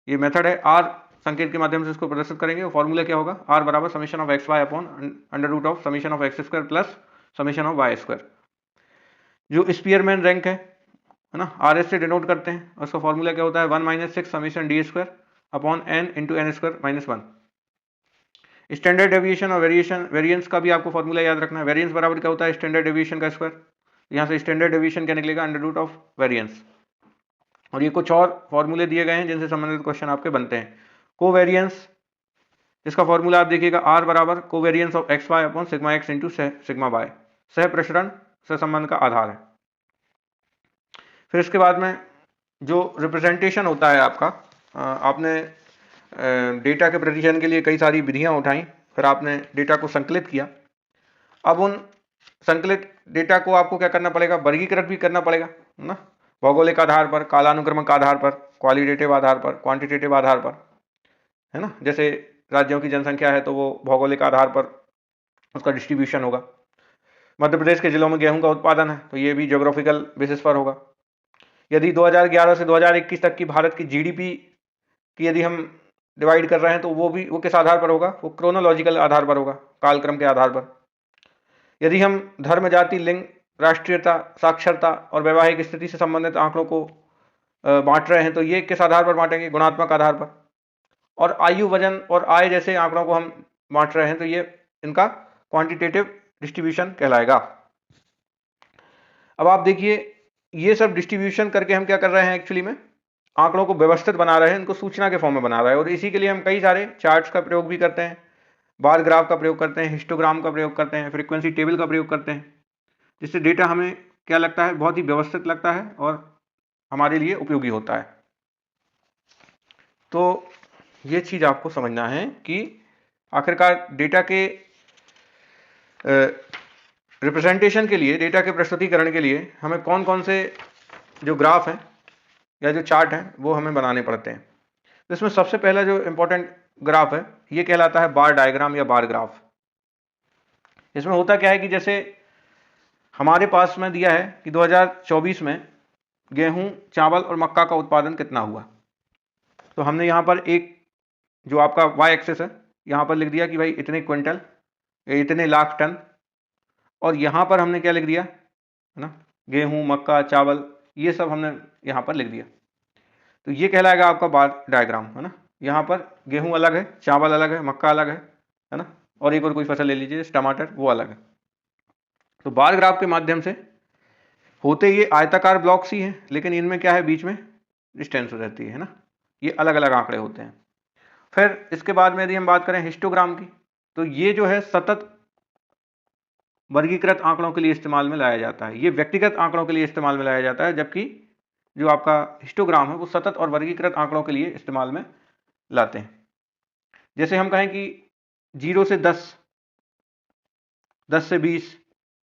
ये मेथड है, आर संकेत के माध्यम से इसको प्रदर्शित करेंगे। और फॉर्मूला क्या होगा, आर बराबर summation of x y upon under root of summation of x square plus summation of y square. जो स्पीयरमैन रैंक है ना, आर एस से डिनोट करते हैं, और उसका फॉर्मूला क्या होता है, 1 minus 6 summation d square upon n into n square minus 1। Standard deviation और वेरिएंस का भी आपको फॉर्मूला याद रखना है। वेरिएंस बराबर क्या होता है, स्टैंडर्ड डेविएशन का स्क्वायर। यहाँ से स्टैंडर्ड डेविएशन क्या निकलेगा, अंडर रूट ऑफ वेरिएंस। और ये कुछ और फॉर्मूले दिए गए हैं जिनसे संबंधित क्वेश्चन आपके बनते हैं। कोवेरिएंस, इसका फॉर्मूला आप देखिएगा, आर बराबर covariance of x y upon sigma x into sigma y. सह प्रसरण सहसंबंध का आधार है। फिर इसके बाद में जो रिप्रेजेंटेशन होता है आपका, आपने डेटा के प्रतिनिधित्व के लिए कई सारी विधियां उठाई, फिर आपने डेटा को संकलित किया। अब उन संकलित डेटा को आपको क्या करना पड़ेगा, वर्गीकृत भी करना पड़ेगा ना, भौगोलिक आधार पर, कालानुक्रमिक आधार पर, क्वालिटेटिव आधार पर, क्वांटिटेटिव आधार पर, है ना। जैसे राज्यों की जनसंख्या है तो वो भौगोलिक आधार पर उसका डिस्ट्रीब्यूशन होगा। मध्य प्रदेश के जिलों में गेहूं का उत्पादन है तो ये भी ज्योग्राफिकल बेसिस पर होगा। यदि 2011 से 2021 तक की भारत की जीडीपी की यदि हम डिवाइड कर रहे हैं तो वो किस आधार पर होगा, वो क्रोनोलॉजिकल आधार पर होगा, कालक्रम के आधार पर। यदि हम धर्म, जाति, लिंग, राष्ट्रीयता, साक्षरता और वैवाहिक स्थिति से संबंधित आंकड़ों को बांट रहे हैं तो ये किस आधार पर बांटेंगे, गुणात्मक आधार पर। और आयु, वजन और आय जैसे आंकड़ों को हम बांट रहे हैं तो ये इनका क्वांटिटेटिव डिस्ट्रीब्यूशन कहलाएगा। अब आप देखिए, ये सब डिस्ट्रीब्यूशन करके हम क्या कर रहे हैं, एक्चुअली में आंकड़ों को व्यवस्थित बना रहे हैं, इनको सूचना के फॉर्म में बना रहे हैं। और इसी के लिए हम कई सारे चार्ट्स का प्रयोग भी करते हैं, बार ग्राफ का प्रयोग करते हैं, हिस्टोग्राम का प्रयोग करते हैं, फ्रीक्वेंसी टेबल का प्रयोग करते हैं, जिससे डेटा हमें क्या लगता है, बहुत ही व्यवस्थित लगता है और हमारे लिए उपयोगी होता है। तो ये चीज़ आपको समझना है कि आखिरकार डेटा के रिप्रेजेंटेशन के लिए, डेटा के प्रस्तुतिकरण के लिए हमें कौन कौन से जो ग्राफ हैं या जो चार्ट हैं वो हमें बनाने पड़ते हैं। तो इसमें सबसे पहला जो इम्पोर्टेंट ग्राफ है ये कहलाता है बार डायग्राम या बार ग्राफ। इसमें होता क्या है कि जैसे हमारे पास में दिया है कि 2024 में गेहूं, चावल और मक्का का उत्पादन कितना हुआ, तो हमने यहाँ पर एक जो आपका वाई एक्सेस है यहाँ पर लिख दिया कि भाई इतने क्विंटल, इतने लाख टन, और यहाँ पर हमने क्या लिख दिया है ना, गेहूं, मक्का, चावल, ये सब हमने यहाँ पर लिख दिया। तो ये कहलाएगा आपका बार डायग्राम, है ना। यहाँ पर गेहूं अलग है, चावल अलग है, मक्का अलग है ना, और एक और कोई फसल ले लीजिए टमाटर, वो अलग है। तो बार ग्राफ के माध्यम से होते ये आयताकार ब्लॉक्स ही हैं, लेकिन इनमें क्या है, बीच में डिस्टेंस रहती है ना, ये अलग अलग आंकड़े होते हैं। फिर इसके बाद में यदि हम बात करें हिस्टोग्राम की, तो ये जो है सतत वर्गीकृत आंकड़ों के लिए इस्तेमाल में लाया जाता है, ये व्यक्तिगत आंकड़ों के लिए इस्तेमाल में लाया जाता है, जबकि जो आपका हिस्टोग्राम है वो सतत और वर्गीकृत आंकड़ों के लिए इस्तेमाल में लाते हैं। जैसे हम कहें कि 0 से 10, 10 से 20,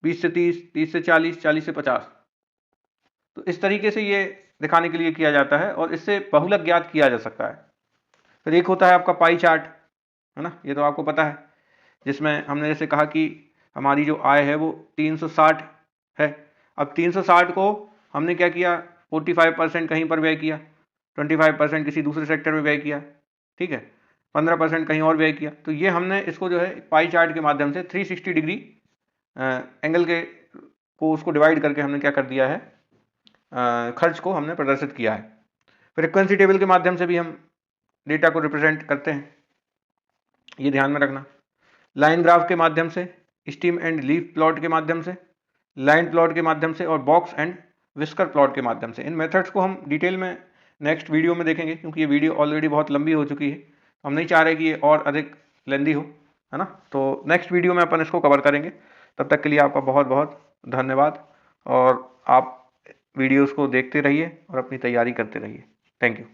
20 से 30, 30 से 40, 40 से 50, तो इस तरीके से ये दिखाने के लिए किया जाता है और इससे बहुलक ज्ञात किया जा सकता है। फिर एक होता है आपका पाई चार्ट, है ना, ये तो आपको पता है, जिसमें हमने जैसे कहा कि हमारी जो आय है वो 360 है। अब 360 को हमने क्या किया, 45% कहीं पर व्यय किया, 25% किसी दूसरे सेक्टर में व्यय किया, ठीक है, 15% कहीं और व्यय किया। तो ये हमने इसको जो है पाई चार्ट के माध्यम से 360 डिग्री एंगल के को उसको डिवाइड करके हमने क्या कर दिया है, खर्च को हमने प्रदर्शित किया है। फ्रीक्वेंसी टेबल के माध्यम से भी हम डेटा को रिप्रेजेंट करते हैं, ये ध्यान में रखना। लाइन ग्राफ के माध्यम से, स्टीम एंड लीफ प्लॉट के माध्यम से, लाइन प्लॉट के माध्यम से और बॉक्स एंड विस्कर प्लॉट के माध्यम से। इन मेथड्स को हम डिटेल में नेक्स्ट वीडियो में देखेंगे, क्योंकि ये वीडियो ऑलरेडी बहुत लंबी हो चुकी है, हम नहीं चाह रहे कि ये और अधिक लेंदी हो, है ना। तो नेक्स्ट वीडियो में अपन इसको कवर करेंगे। तब तक के लिए आपका बहुत बहुत धन्यवाद, और आप वीडियोस को देखते रहिए और अपनी तैयारी करते रहिए। Thank you.